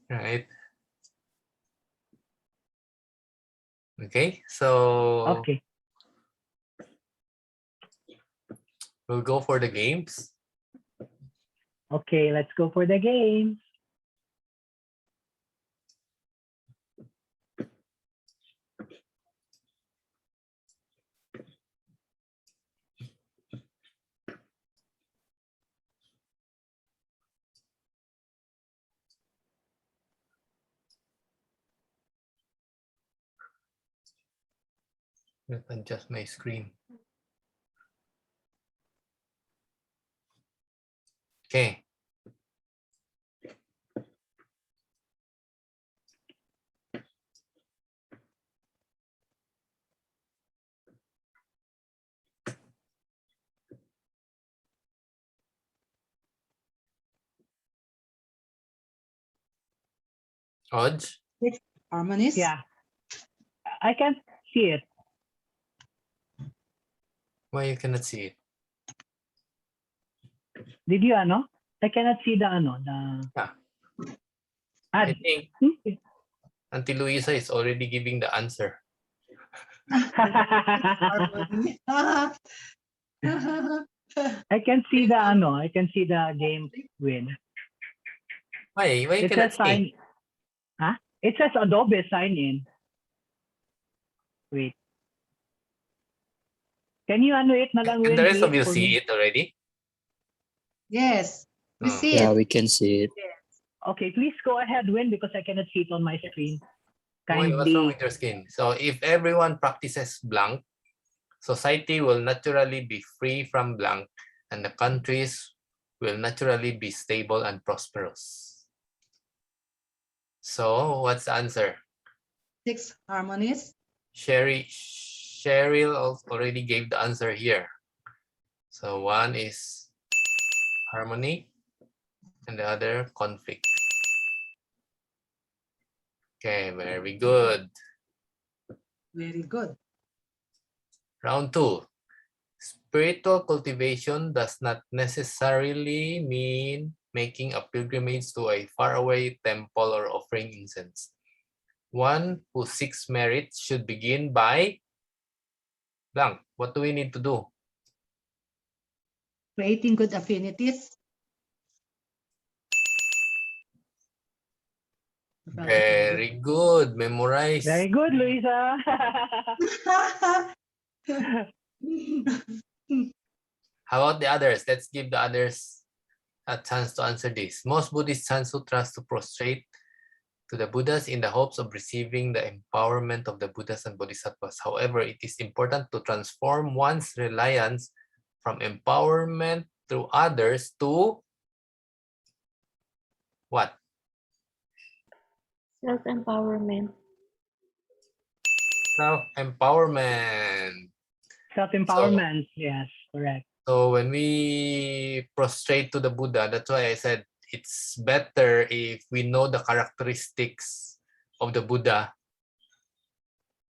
Right. Okay, so Okay. we'll go for the games. Okay, let's go for the game. Let's adjust my screen. Okay. Odds? Harmonies? Yeah. I can't see it. Why you cannot see it? Did you ano? I cannot see the ano, the I ad. think Auntie Luisa is already giving the answer. Harmony. I can see the ano, I can see the game win. Why? Why you It cannot says see? sign. Huh? It says Adobe sign in. Wait. Can you ano it na lang, Can Win, the rest of please, you for see me? it already? Yes, we No. see Yeah, it. we can see it. Okay, please go ahead, Win, because I cannot see it on my screen. Wait, what's wrong Kindly. with your skin? So if everyone practices blank, society will naturally be free from blank, and the countries will naturally be stable and prosperous. So what's the answer? 6 harmonies. Cheryl already gave the answer here. So one is harmony and the other conflict. Okay, very good. Very good. Round 2. Spiritual cultivation does not necessarily mean making a pilgrimage to a faraway temple or offering incense. One who seeks merit should begin by blank. What do we need to do? Creating good affinities. Very good. Memorize. Very good, Luisa. How about the others? Let's give the others a chance to answer this. Most Buddhist chant sutras to prostrate to the Buddhas in the hopes of receiving the empowerment of the Buddhas and Bodhisattvas. However, it is important to transform one's reliance from empowerment through others to what? Self-empowerment. Self-empowerment. Self-empowerment. Yes, correct. So when we prostrate to the Buddha, that's why I said it's better if we know the characteristics of the Buddha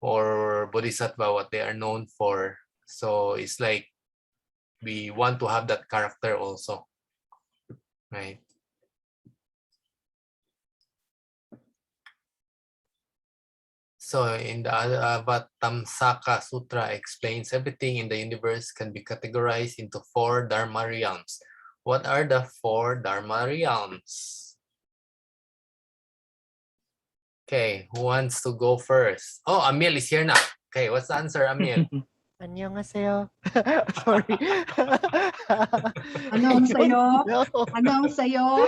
or Bodhisattva, what they are known for. So it's like we want to have that character also, right? So in the Avatamsaka Sutra explains everything in the universe can be categorized into 4 Dharma realms. What are the 4 Dharma realms? Okay, who wants to go first? Oh, Amil is here now. Okay, what's the answer, Amil? 안녕하세요. Sorry. Anong sayo? No. Anong sayo?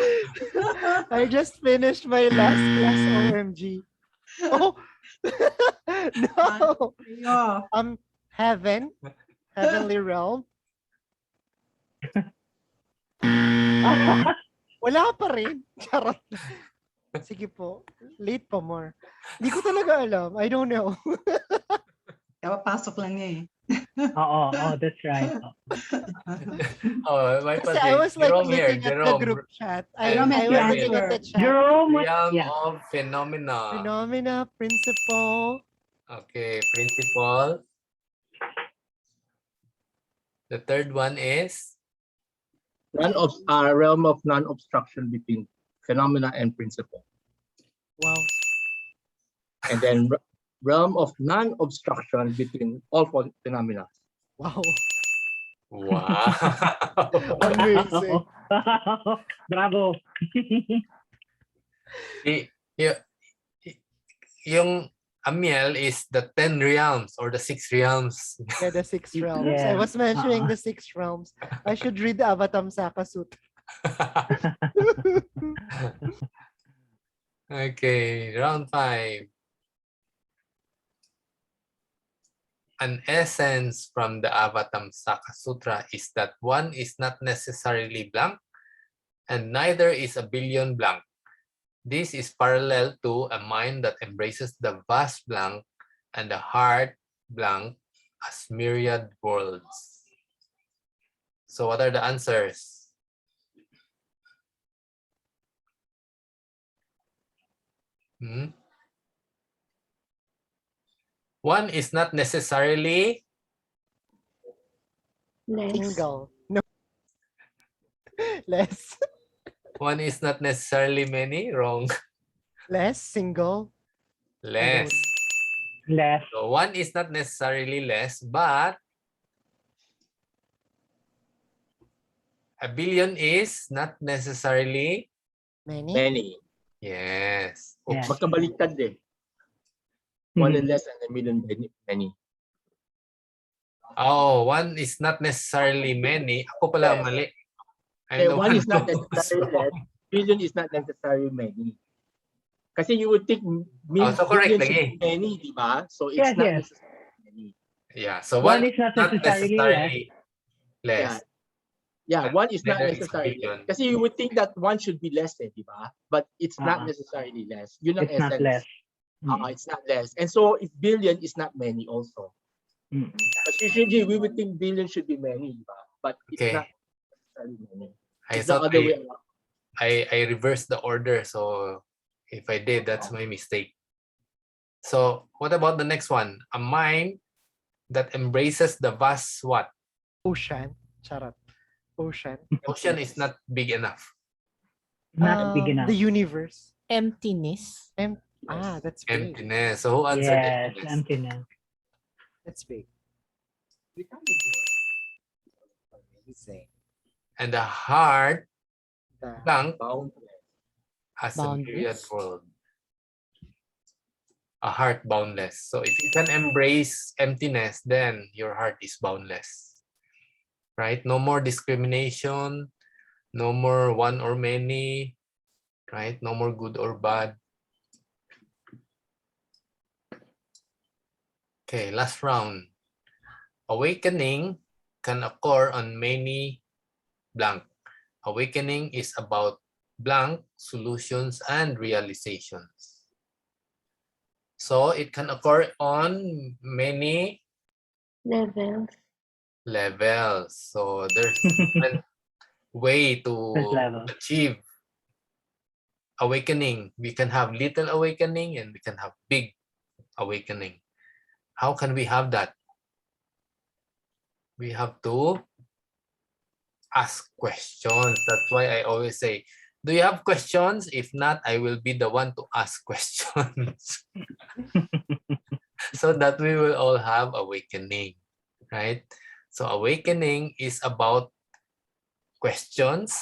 I just finished my last class, OMG. Oh, no. Sayo. Heavenly realm. Wala pa rin. Charot. Sige po. Late pa more. Hindi ko talaga alam. I don't know. Kapapasok lang niya eh. Oh, that's right. Oh, my Kasi I was like Jerome here. looking at the Jerome. group chat. I Jerome was has the looking at the answer. chat. Jerome, Realm yeah. of phenomena. Phenomena, principle. Okay, principle. The third one is Realm of non-obstruction between phenomena and principle. Wow. And then realm of non-obstruction between all phenomena. Wow. wow. Amazing. Bravo. Yung Amiel is the 10 realms or the 6 realms. Yeah, the 6 realms. Yeah. I was mentioning the 6 realms. I should read the Avatamsaka Sutra. Okay, round 5. An essence from the Avatamsaka Sutra is that one is not necessarily blank and neither is a billion blank. This is parallel to a mind that embraces the vast blank and the heart blank as myriad worlds. So what are the answers? One is not necessarily Less. Single. No. Less. one is not necessarily many. Wrong. Less. Single. Less. Less. So one is not necessarily less, but a billion is not necessarily. Many. Many. Yes. Yeah. Magkabaliktad eh. One and less and a million many. Oh, one is not necessarily many. Ako pala ang Yes. mali. Okay, I'm the one is not who was necessarily wrong. less. Billion is not necessarily many. Kasi you would think So correct billion should lagi. be many, di ba? So it's Yes, not yes. necessarily many. Yeah, so One one is not not necessarily less. necessarily less. Yeah, one is not Neither is necessarily less. billion. Kasi you would think that one should be less, di ba? But it's not Uh-uh. necessarily less. Yun ang It's not essence. less. Mm. It's not less. And so if billion is not many also. Mm. But usually we would think billion should be many, di ba? But it's Okay. not necessarily many. I It's the thought other way around. I reversed the order, so if I did, that's my mistake. So what about the next one? A mind that embraces the vast what? Ocean. Charot. Ocean. Ocean is not big enough. Not big enough. The universe. Emptiness. That's big. Emptiness. So who answered Yes, emptiness? emptiness. That's big. Amazing. And the heart The blank Boundless. as a myriad Boundless. world. A heart boundless. So if you can embrace emptiness, then your heart is boundless. Right? No more discrimination, no more one or many, right? No more good or bad. Okay, last round. Awakening can occur on many blank. Awakening is about blank solutions and realizations. So it can occur on many levels. So there's different way to level. achieve awakening. We can have little awakening and we can have big awakening. How can we have that? We have to ask questions. That's why I always say, do you have questions? If not, I will be the one to ask questions. So that we will all have awakening, right? So awakening is about questions,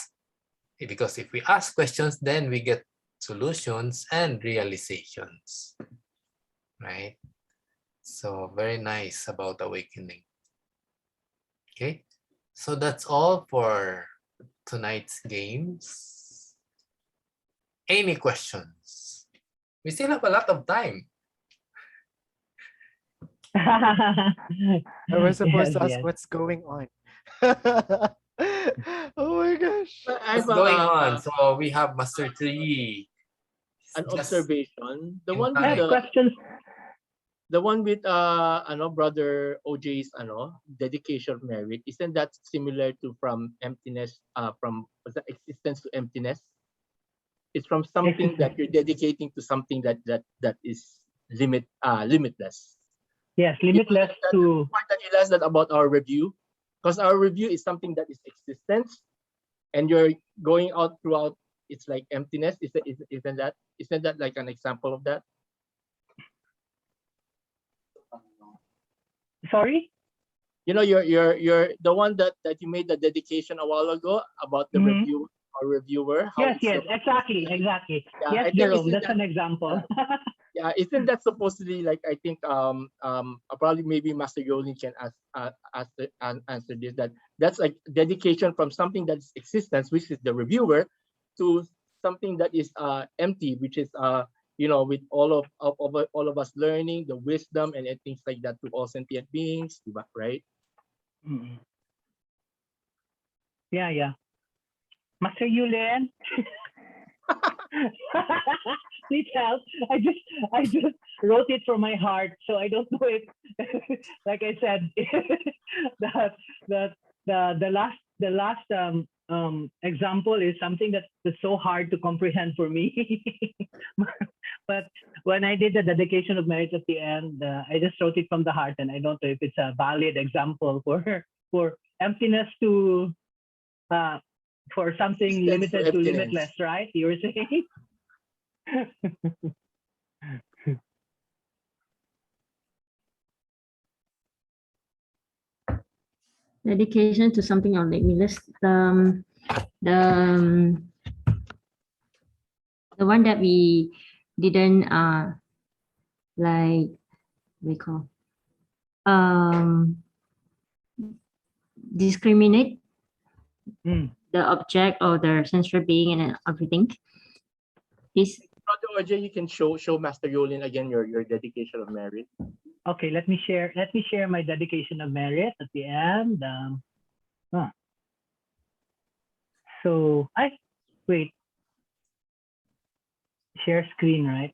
because if we ask questions, then we get solutions and realizations, right? So very nice about awakening. Okay, so that's all for tonight's games. Any questions? We still have a lot of time. I was supposed Yes, to ask yes. what's going on. Oh my gosh. I What's have going on? So we have Master Tree. an Just observation. The in one I with have questions. the one with brother OJ's dedication of merit, isn't that similar to from emptiness, from what's that, existence to emptiness? It's from something that you're dedicating to something that is limitless. Yes, limitless to. Why don't you ask that about our review? Because our review is something that is existence, and you're going out throughout. It's like emptiness. Isn't that like an example of that? Sorry? You know, you're the one that you made the dedication a while ago about the Mhm. reviewer. how Yes, it's yes, supposed- exactly. Yeah, I Yes, think Jerome, isn't that's that- an example. Yeah, isn't that supposedly like, I think probably maybe Master Yolin can answer this, that's like dedication from something that is existence, which is the reviewer, to something that is empty, which is with all of us learning the wisdom and things like that to all sentient beings, diba, right? Mm. Yeah. Master Yulen. Please help. I just wrote it from my heart, so I don't know if, like I said, the last example is something that is so hard to comprehend for me. But when I did the dedication of merit at the end, I just wrote it from the heart, and I don't know if it's a valid example for emptiness to for something Existence to limited to emptiness. limitless, right? You were saying? Dedication to something on limitless. The one that we didn't like we call discriminate Mm. the object or the sensory being and everything. This Brother OJ, you can show Master Yolin again your dedication of merit. Okay, let me share my dedication of merit at the end. So wait. Share screen, right?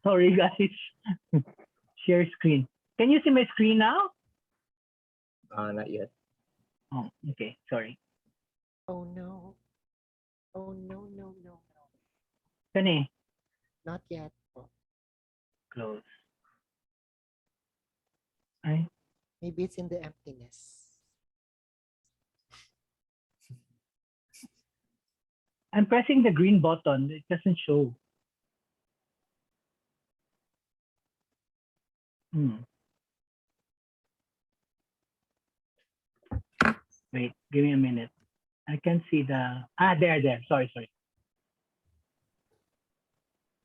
Sorry, guys. Share screen. Can you see my screen now? Not yet. Oh, okay. Sorry. Oh no. Oh no, no, no, no. Kani, Not yet po. close. Ay, Maybe it's in the emptiness. I'm pressing the green button. It doesn't show. Wait, give me a minute. I can see the there. Sorry.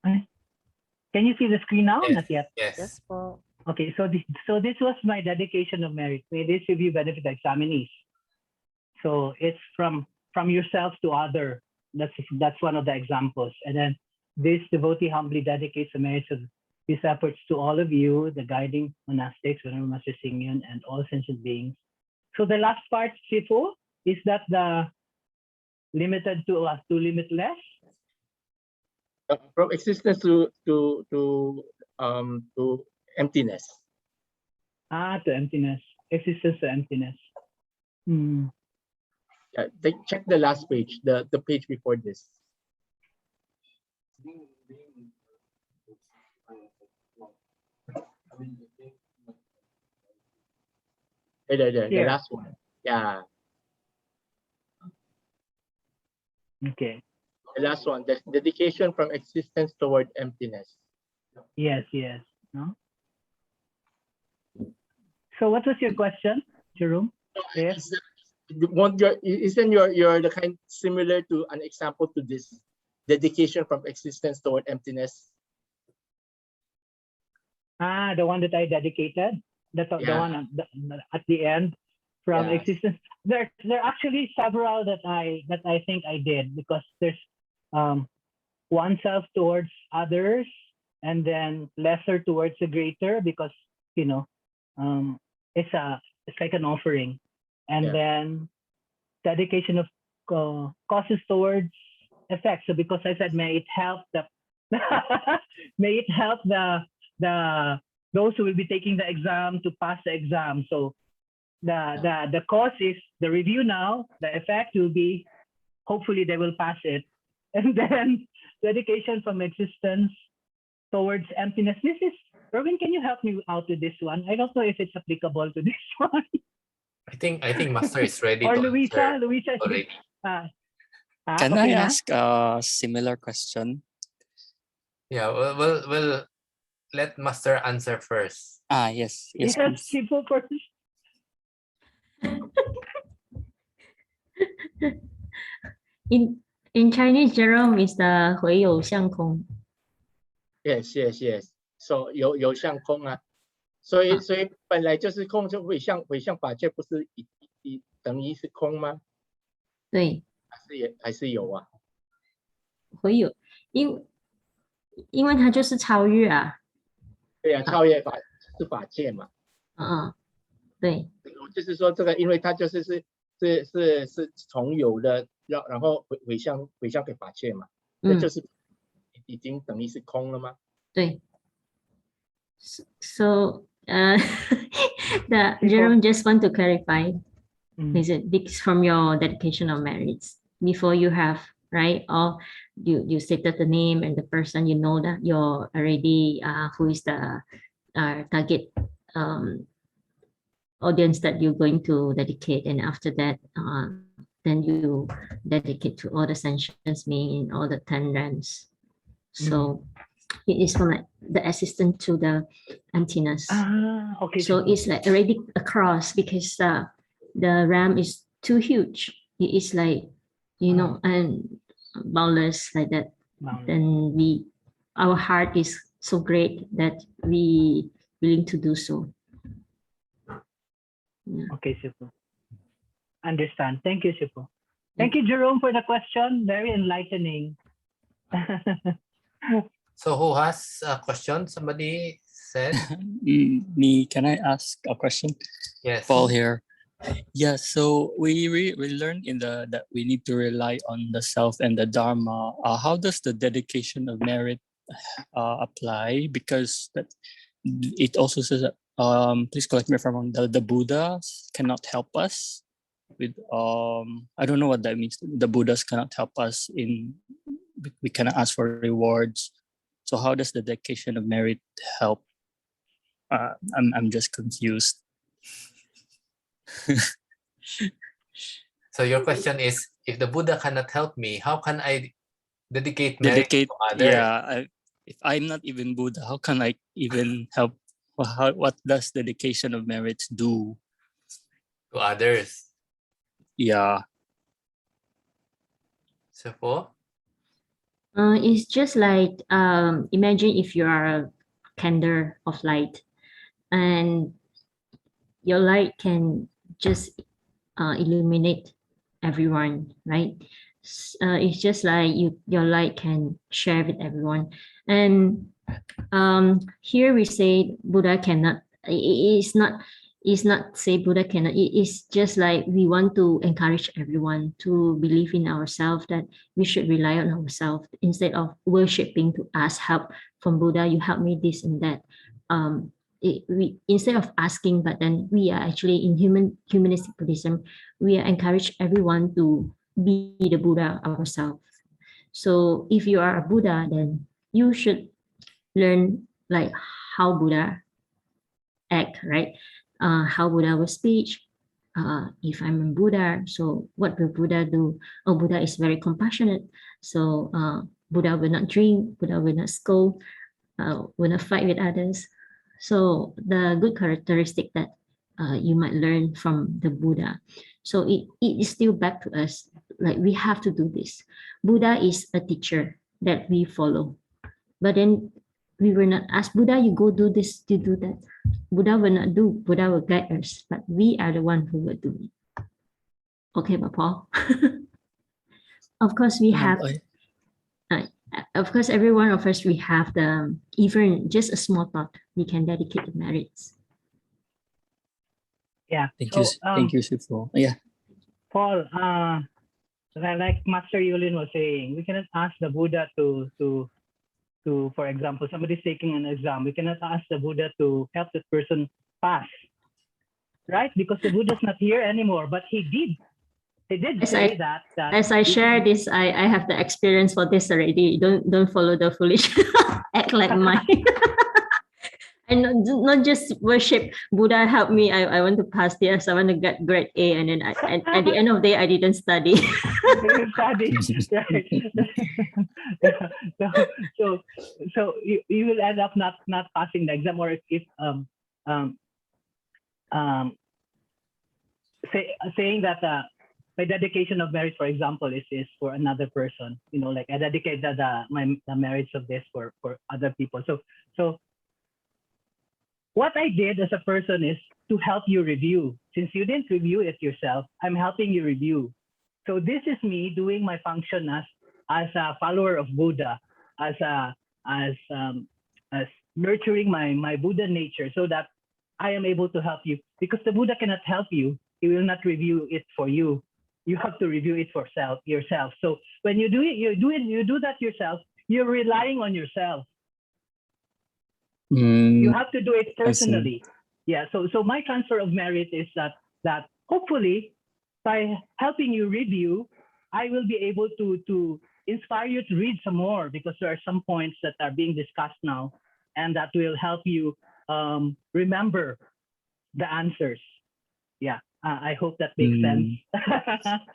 Ay, can you see the screen now? Yes. Not yet. Yes. Yes po. Okay, so this was my dedication of merit. May this review benefit the examinees. So it's from yourself to other. That's one of the examples. And then this devotee humbly dedicates the merits of his efforts to all of you, the guiding monastics, Venerable Master Xing and all sentient beings. So the last part, Sifu, is that the limited to limitless? From existence to emptiness. To emptiness. Existence to emptiness. Hmm. Yeah, check the last page, the page before this. There, the Here. last one. Yeah, Okay. the last one. The dedication from existence toward emptiness. Yes. No? So what was your question, Jerome? Yes. Isn't your the kind similar to an example to this dedication from existence toward emptiness? The one that I dedicated, the Yeah. one at the end from Yeah. existence. There are actually several that I think I did, because there's oneself towards others, and then lesser towards the greater, because it's like an offering, and Yeah. then dedication of causes towards effects. So because I said, may it help the those who will be taking the exam to pass the exam. So the cause is the review now. The effect will be hopefully they will pass it, and then dedication from existence towards emptiness. This is Erwin. Can you help me out with this one? I don't know if it's applicable to this one. I think Master is ready Or to Luisa. answer Luisa. already. Can I okay na? ask a similar question? Yeah, we'll let Master answer first. Yes, Yes, please. people first. in Chinese, Jerome, is the 回有相空. Yes. So 有相空啊，所以本来就是空，就回向法界不是等于是空吗？对，还是有啊？回有，因为它就是超越啊。对啊，超越法是法界嘛。对。就是说这个，因为它就是从有的，然后回向给法界嘛，那就是已经等于是空了吗？对。So the Jerome just want to clarify, is it because from your dedication of merits before you have, right? Or you stated the name and the person, you know that you're already who is the target audience that you're going to dedicate, and after that then you dedicate to all the sentience being in all the 10 realms. So it is from like the assistant to the emptiness. Okay. So it's like already across, because the RAM is too huge. It is like, and boundless like that. Then our heart is so great that we willing to do so. Yeah. Okay, super. understand. Thank you, Sipo. Thank you, Jerome, for the question. Very enlightening. So who has a question? Somebody said Me, can I ask a question? yes. Paul here. Yeah, so we learned in that we need to rely on the self and the dharma. How does the dedication of merit apply? Because that it also says that, please correct me if I'm wrong, the Buddha cannot help us with I don't know what that means. The Buddhas cannot help us we cannot ask for rewards. So how does the dedication of merit help? I'm just confused. So your question is, if the Buddha cannot help me, how can I dedicate merit to others? Yeah, if I'm not even Buddha, how can I even help? What does dedication of merits do? To others. Yeah. Sipo? It's just like imagine if you are a candle of light, and your light can just illuminate everyone, right? It's just like your light can share with everyone. And here we say Buddha cannot. It's not say Buddha cannot. It's just like we want to encourage everyone to believe in ourselves, that we should rely on ourselves instead of worshipping to ask help from Buddha. You help me this and that. We instead of asking, but then we are actually in humanistic Buddhism, we are encourage everyone to be the Buddha ourselves. So if you are a Buddha, then you should learn like how Buddha act, right? How Buddha will speak. If I'm a Buddha, so what will Buddha do? Oh, Buddha is very compassionate. So Buddha will not drink, Buddha will not scold, will not fight with others. So the good characteristic that you might learn from the Buddha. So it is still back to us. Like we have to do this. Buddha is a teacher that we follow. But then we were not asked, Buddha, you go do this, you do that. Buddha will not do. Buddha will guide us, but we are the one who will do it. Okay, but Paul. Of course, we have. Of course, every one of us, we have the even just a small thought we can dedicate the merits. Yeah. Thank you, Sipo. Yeah. Paul, like Master Yulin was saying, we cannot ask the Buddha to, for example, somebody's taking an exam. We cannot ask the Buddha to help that person pass, right? Because the Buddha's not here anymore, but he did. He did say that. As I share this, I have the experience for this already. Don't follow the foolish act like mine. And not just worship Buddha, help me. I want to pass this. I want to get grade A, and then at the end of the day, I didn't study. Study, right? So you will end up not passing the exam, or if saying that my dedication of marriage, for example, is for another person. You know, like I dedicate the marriage of this for other people. So what I did as a person is to help you review. Since you didn't review it yourself, I'm helping you review. So this is me doing my function as a follower of Buddha, as nurturing my Buddha nature, so that I am able to help you. Because the Buddha cannot help you; he will not review it for you. You have to review it for yourself. So when you do it, you do that yourself. You're relying on yourself. You have to do it personally. Yeah. So my transfer of merit is that hopefully by helping you review, I will be able to inspire you to read some more, because there are some points that are being discussed now, and that will help you remember the answers. Yeah. I hope that makes sense.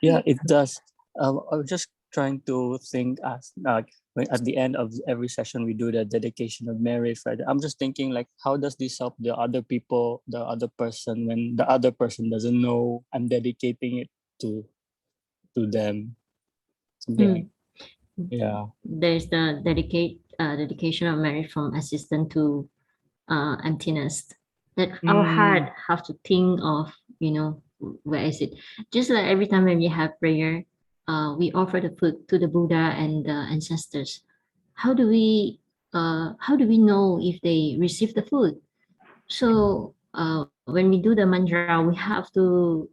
Yeah, it does. I was just trying to think as at the end of every session we do the dedication of merit, right? I'm just thinking like, how does this help the other people, the other person, when the other person doesn't know I'm dedicating it to them? Something yeah. There's the dedication of merit from assistant to emptiness. That our heart have to think of, where is it? Just like every time when we have prayer, we offer the food to the Buddha and the ancestors. How do we know if they receive the food? So when we do the mantra, we have to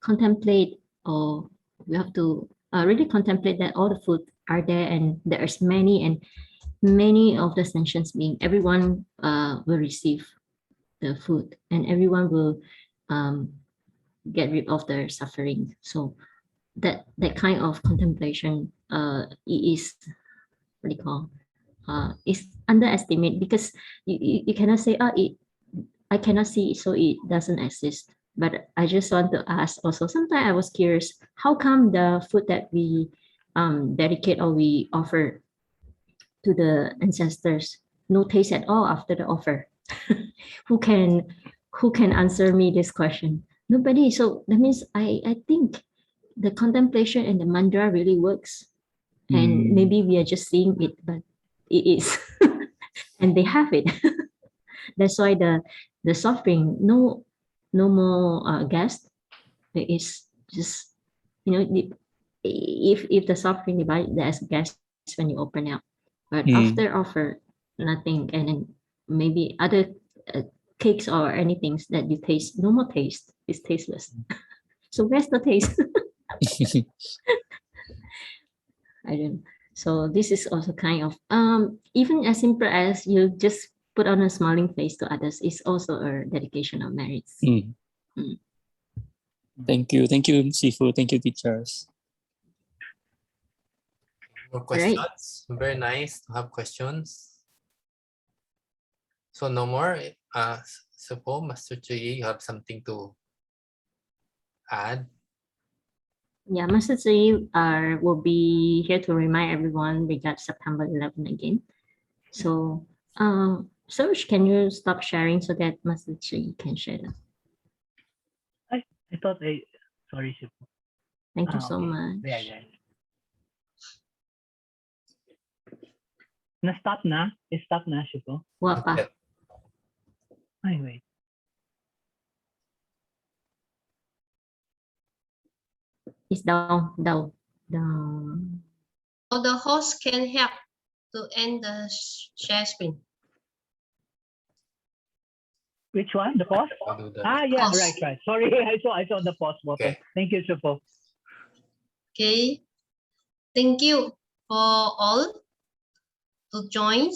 contemplate, or we have to really contemplate that all the food are there, and there's many of the sentient beings. Everyone will receive the food, and everyone will get rid of their suffering. So that kind of contemplation is what do you call is underestimated, because you cannot say, I cannot see it, so it doesn't exist. But I just want to ask also, sometimes I was curious, how come the food that we dedicate or we offer to the ancestors no taste at all after the offer? who can answer me this question? Nobody. So that means I think the contemplation and the mantra really works, and maybe we are just seeing it, but it is. And they have it. That's why the suffering, no more guest. It is just, if the suffering divide, there's guests when you open up, but after offer, nothing. And then maybe other cakes or anything that you taste, no more taste. It's tasteless. So where's the taste? I don't. So this is also kind of even as simple as you just put on a smiling face to others is also a dedication of merits. Thank you, Sifu. Thank you, teachers. More questions? Very nice to have questions. So no more. Sifu, Master Chui, you have something to add? Yeah, Master Chui will be here to remind everyone regarding September 11 again. So, Serge, can you stop sharing so that Master Chui can share that? I thought sorry, Sifu. Thank you so okay. much. Yeah. Na-stop na? I-stop na, Sifu? What pa? Ay, wait. It's down. So the host can help to end the share screen. Which one? The pause? I'll do that. Yeah, Pause. right. Sorry, I saw the pause button. Okay. Thank you, Sifu. Okay. Thank you for all to join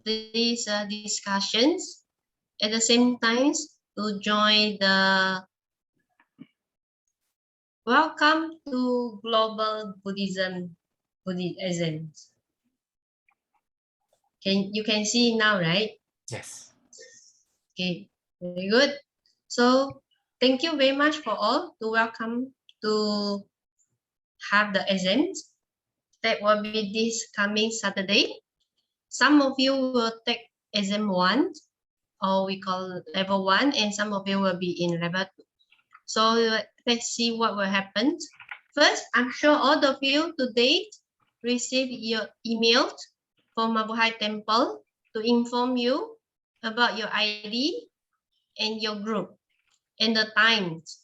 these discussions. At the same time, to join the Welcome to Global Buddhism. You can see now, right? Yes. Okay, very good. So thank you very much for all to welcome to have the exams that will be this coming Saturday. Some of you will take exam 1, or we call level 1, and some of you will be in level 2. So let's see what will happen. First, I'm sure all of you today received your emails from Mabuhay Temple to inform you about your ID and your group and the times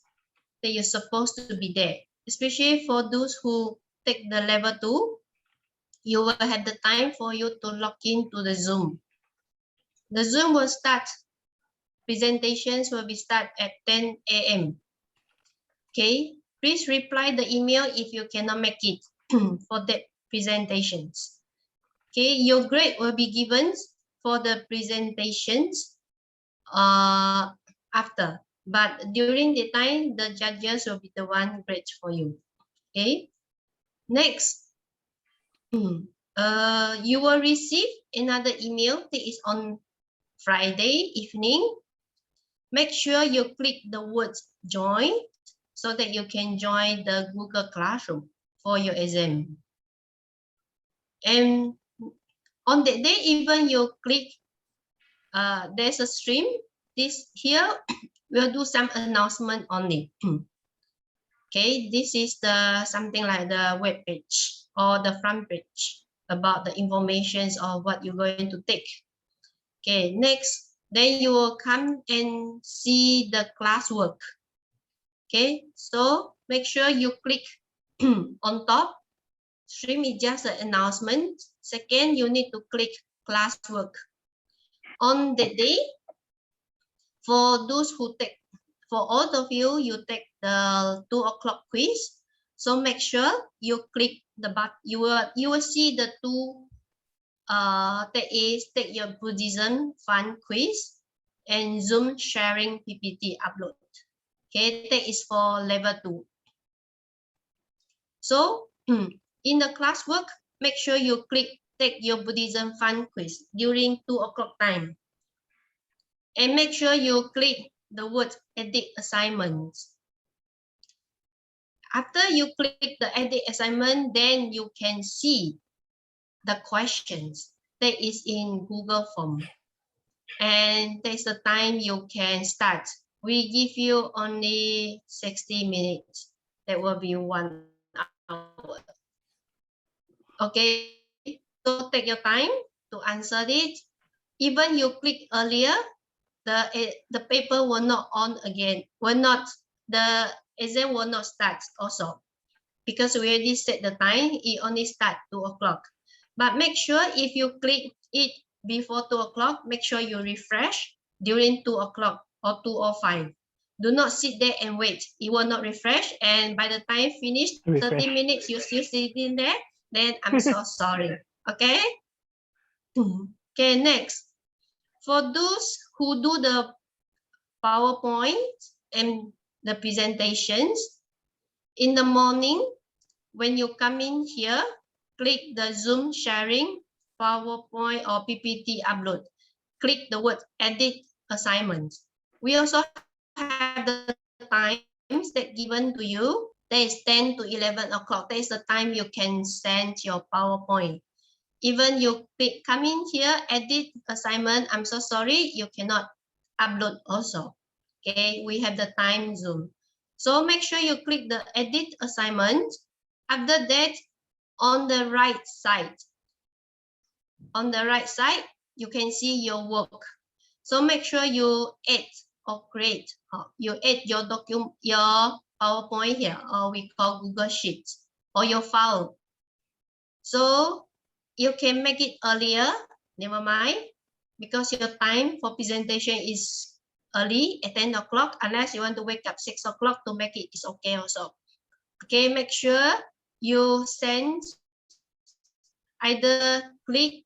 that you're supposed to be there. Especially for those who take the level 2, you will have the time for you to log in to the Zoom. The Zoom will start, presentations will be start at 10 a.m. Okay, please reply the email if you cannot make it for the presentations. Okay, your grade will be given for the presentations after, but during the time, the judges will be the one grade for you. Okay, next, you will receive another email that is on Friday evening. Make sure you click the word join so that you can join the Google Classroom for your exam. And on that day, even you click, there's a stream. This here, we'll do some announcement only. Okay, this is the something like the web page or the front page about the informations of what you're going to take. Okay, next, then you will come and see the classwork. Okay, so make sure you click on top. Stream is just an announcement. Second, you need to click classwork. On the day, for those who take, for all of you, you take the 2 o'clock quiz. So make sure you click the button. You will see the two. That is take your Buddhism fun quiz and Zoom sharing PPT upload. Okay, that is for level 2. So in the classwork, make sure you take your Buddhism fun quiz during 2 o'clock time. And make sure you click the word edit assignments. After you click the edit assignment, then you can see the questions that is in Google Form. And that's the time you can start. We give you only 60 minutes. That will be 1 hour. Okay, so take your time to answer it. Even you click earlier, the paper will not on again. The exam will not start also. Because we already set the time, it only start 2 o'clock. But make sure if you click it before 2 o'clock, make sure you refresh during 2 o'clock or 2:05. Do not sit there and wait. It will not refresh. And by the time finished, 30 minutes, you still sitting there, then I'm so sorry. Okay? Okay, next. For those who do the PowerPoint and the presentations, in the morning, when you come in here, click the Zoom sharing, PowerPoint or PPT upload. Click the word edit assignment. We also have the times that given to you. That is 10 to 11 o'clock. That is the time you can send your PowerPoint. Even you come in here, edit assignment, I'm so sorry, you cannot upload also. Okay, we have the time Zoom. So make sure you click the edit assignment. After that, on the right side, you can see your work. So make sure you add or create. You add your document, your PowerPoint here, or we call Google Sheets, or your file. So you can make it earlier, never mind, because your time for presentation is early at 10 o'clock. Unless you want to wake up 6 o'clock to make it, it's okay also. Okay, make sure you send, either click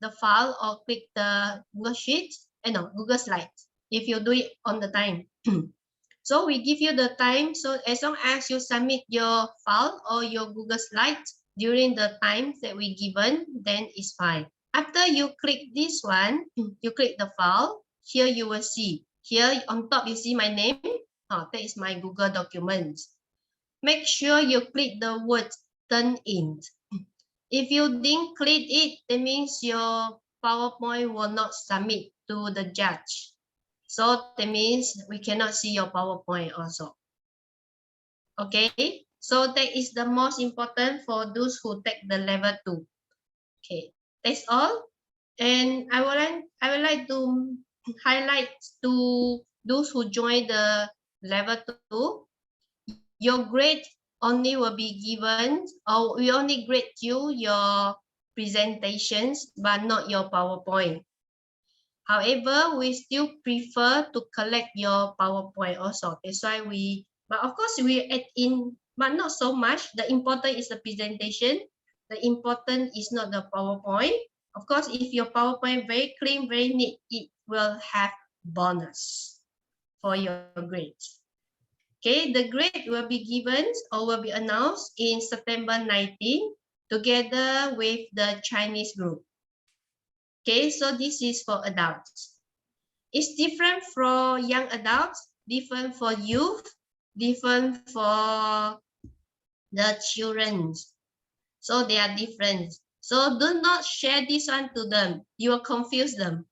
the file or click the Google Sheet, Google Slides, if you do it on the time. So we give you the time. So as long as you submit your file or your Google Slides during the time that we given, then it's fine. After you click this one, you click the file. Here you will see. Here on top you see my name. That is my Google Documents. Make sure you click the word turn in. If you didn't click it, that means your PowerPoint will not submit to the judge. So that means we cannot see your PowerPoint also. Okay, so that is the most important for those who take the level 2. Okay, that's all. And I would like to highlight to those who join the level 2, your grade only will be given, or we only grade you your presentations, but not your PowerPoint. However, we still prefer to collect your PowerPoint also. That's why but of course we add in, but not so much. The important is the presentation. The important is not the PowerPoint. Of course, if your PowerPoint very clean, very neat, it will have bonus for your grades. Okay, the grade will be given or will be announced in September 19 together with the Chinese group. Okay, so this is for adults. It's different for young adults, different for youth, different for the children. So they are different. So do not share this one to them. You will confuse them.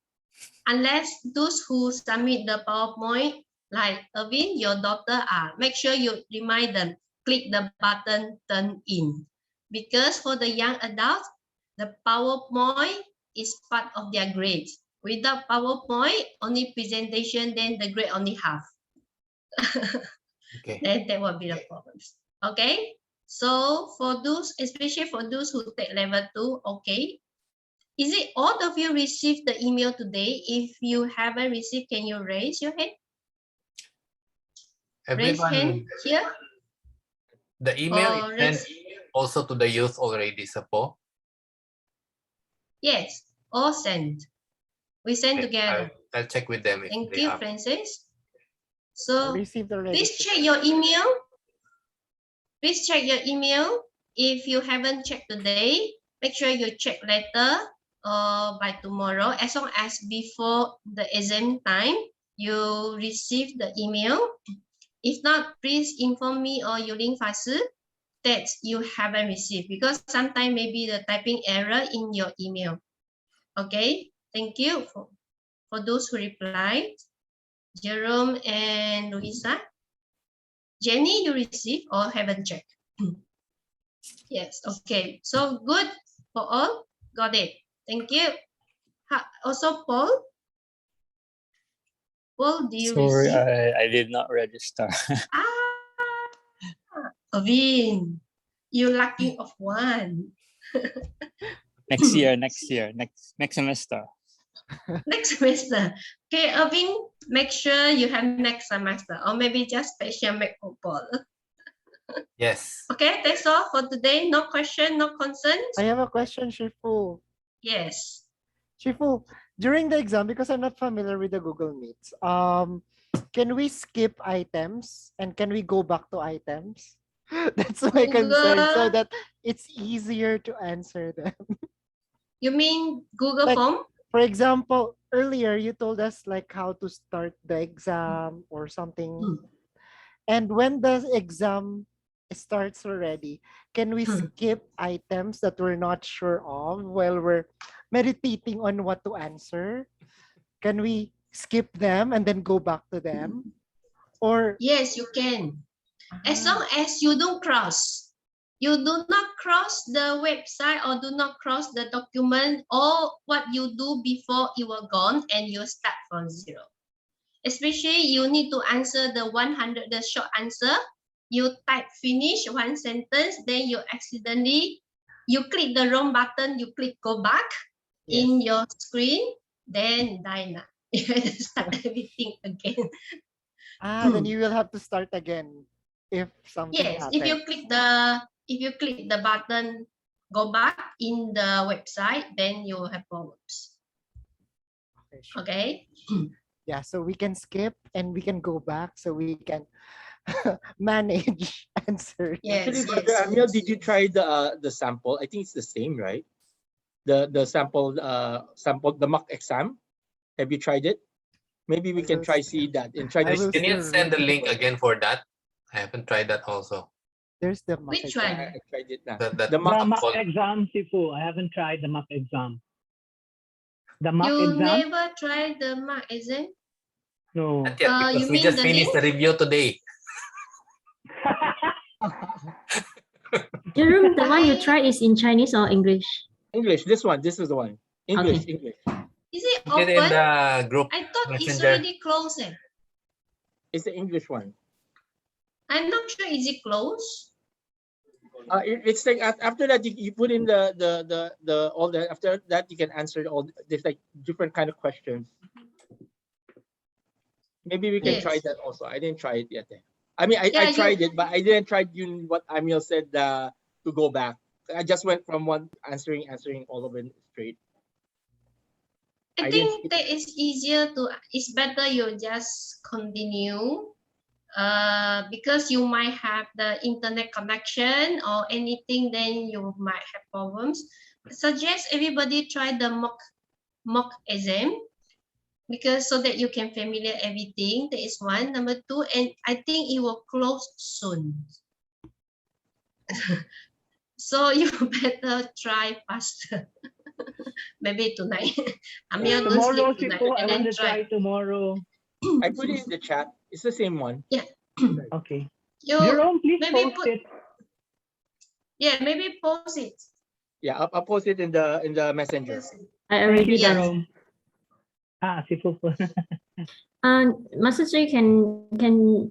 Unless those who submit the PowerPoint, like Irvin, your daughter, make sure you remind them, click the button turn in. Because for the young adults, the PowerPoint is part of their grades. Without PowerPoint, only presentation, then the grade only half. Okay. then that will be the problems. Okay. So for those, especially for those who take level 2, okay. Is it all of you received the email today? If you haven't received, can you raise your hand? Raise hand Everyone, here. the email is Or sent raise, also to the youth already, Sapo. yes, all sent. We send Okay, together. I'll check with them if Thank they you, have. Francis. I So received already. please check your email. Please check your email. If you haven't checked today, make sure you check later or by tomorrow. As long as before the exam time, you receive the email. If not, please inform me or Yulin Fasu that you haven't received, because sometimes maybe the typing error in your email. Okay, thank you for those who replied. Jerome and Luisa. Jenny, you received or haven't checked? Yes, okay. So good for all. Got it. Thank you. Also, Paul. Paul, do you Sorry, receive? I did not register. Avin, you lacking of one. next year, next semester. Next semester. Okay, Avin, make sure you have next semester, or maybe just special make for Paul. Yes. Okay, that's all for today. No question, no concerns. I have a question, Shifu. Yes. Shifu, during the exam, because I'm not familiar with the Google Meets, can we skip items and can we go back to items? That's my concern, so Google- that it's easier to answer them. You mean Google Like- Form? For example, earlier you told us like how to start the exam or something. And when the exam starts already, can we skip items that we're not sure of while we're meditating on what to answer? Can we skip them and then go back to them? Or Yes, you can. As long as you don't cross. You do not cross the website or do not cross the document or what you do before you were gone and you start from zero. Especially you need to answer the 100, the short answer. You type finish one sentence, then you accidentally, you click the wrong button, you click go back in your screen, then die now. You have to start everything again. then you will have to start again if something Yes, happens. if you click the button go back in the website, then you will have problems. Okay, sure. Okay. Yeah, so we can skip and we can go back so we can manage answer. Yes. Actually, yes, Brother Amiel, yes, did you yes. try the sample? I think it's the same, right? The sample the mock exam. Have you tried it? Maybe we I can will try s- see that and try I to will Can you still send the read link again for that? I haven't tried that also. There's the mock Which exam. one? I tried it now. That The mock The mock call- exam, Sifu. I haven't tried the mock exam. The mock You exam? never tried the mock exam? No. Not yet, because You we mean just the finished the link? review today. Jerome, the one you I- tried is in Chinese or English? English. This is the one. English. Okay. English. Is it We did in open? the group I thought it's messenger. already closed. It's the English one. I'm not sure. Is it closed? It's like after that you put in the all that. After that you can answer all. There's like different kind of questions. Maybe we can try Yes. that also. I didn't try it yet. I mean, I Yeah, tried it, but I didn't try doing what Amiel said to go back. I just went from one answering all of it straight. I I didn't think that it's easier to, it's better you just continue because you might have the internet connection or anything, then you might have problems. Suggest everybody try the mock exam because so that you can familiar everything. That is one. Number two, and I think it will close soon. So you better try faster. Maybe tonight. Amir, don't Tomorrow, sleep tonight Sifu. I and want then to try tomorrow. I put it in the chat. It's the same one. Okay. You Jerome, please maybe post put- it. yeah, maybe post it. Yeah, I'll post it in the messenger. I Thank already you, done. Jerome. Sifu. Master Sri, can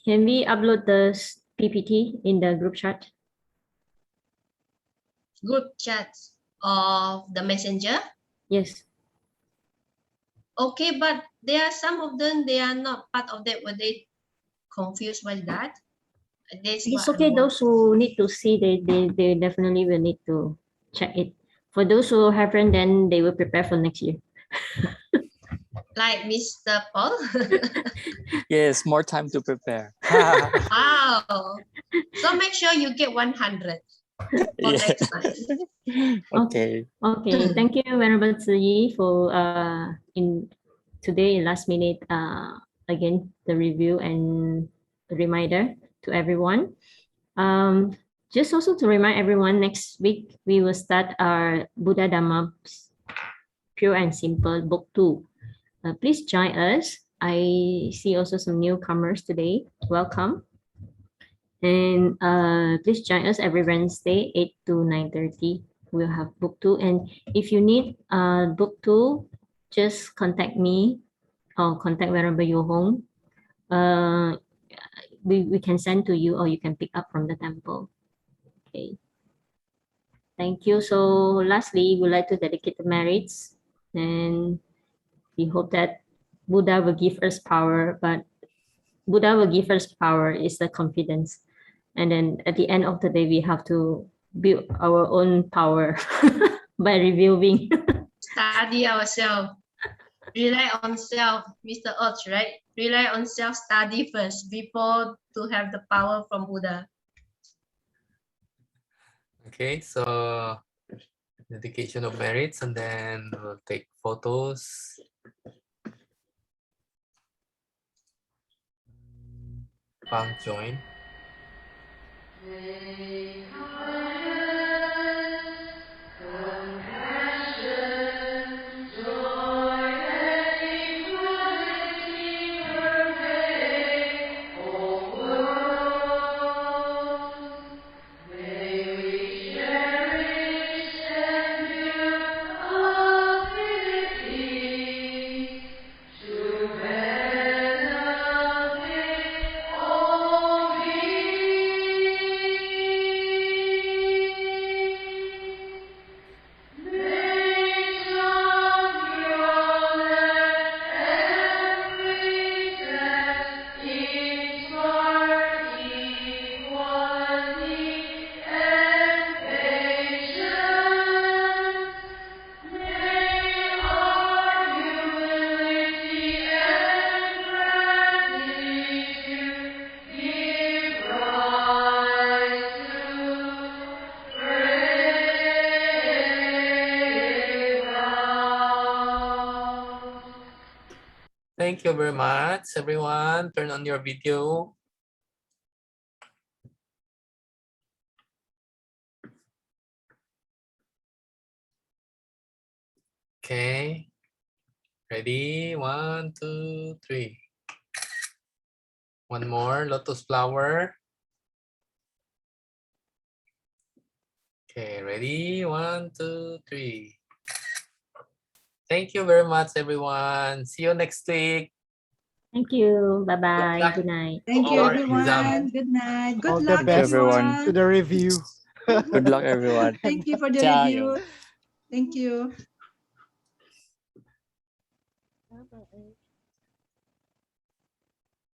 Can we upload the PPT in the group chat? Group chats of the messenger. Yes. Okay, but there are some of them, they are not part of that. Were they confused by that? That's It's what okay. I'm Those who need to see, they definitely will need to check it. For those who haven't, then they will prepare for next year. like Mr. Paul. Yes, more time to prepare. Wow. So make sure you get 100 for Yeah. next time. Okay. Okay, thank you, Venerable Tzu for in today last minute again the review and reminder to everyone. Just also to remind everyone, next week we will start our Buddha Dhamma Pure and Simple Book 2. Please join us. I see also some newcomers today. Welcome. And please join us every Wednesday, 8 to 9:30. We'll have book 2. And if you need book 2, just contact me or contact wherever you're home. We can send to you or you can pick up from the temple. Okay. Thank you. So lastly, we'd like to dedicate the merits. And we hope that Buddha will give us power, but Buddha will give us power is the confidence. And then at the end of the day, we have to build our own power by reviewing. Study ourselves. Rely on self, Mr. Och, right? Rely on self-study first before to have the power from Buddha. Okay, so dedication of merits, and then we'll take photos. Pang join. Thank you very much, everyone. Turn on your video. Okay. Ready? 1, 2, 3. One more, lotus flower. Okay, ready? 1, 2, 3. Thank you very much, everyone. See you next week. Thank you. Bye-bye. luck. Good night. Thank you, Or everyone. exam. Good night. Good All the luck, best everyone. to everyone. the review. Good luck, everyone. Thank you for the Ciao. review. Thank you.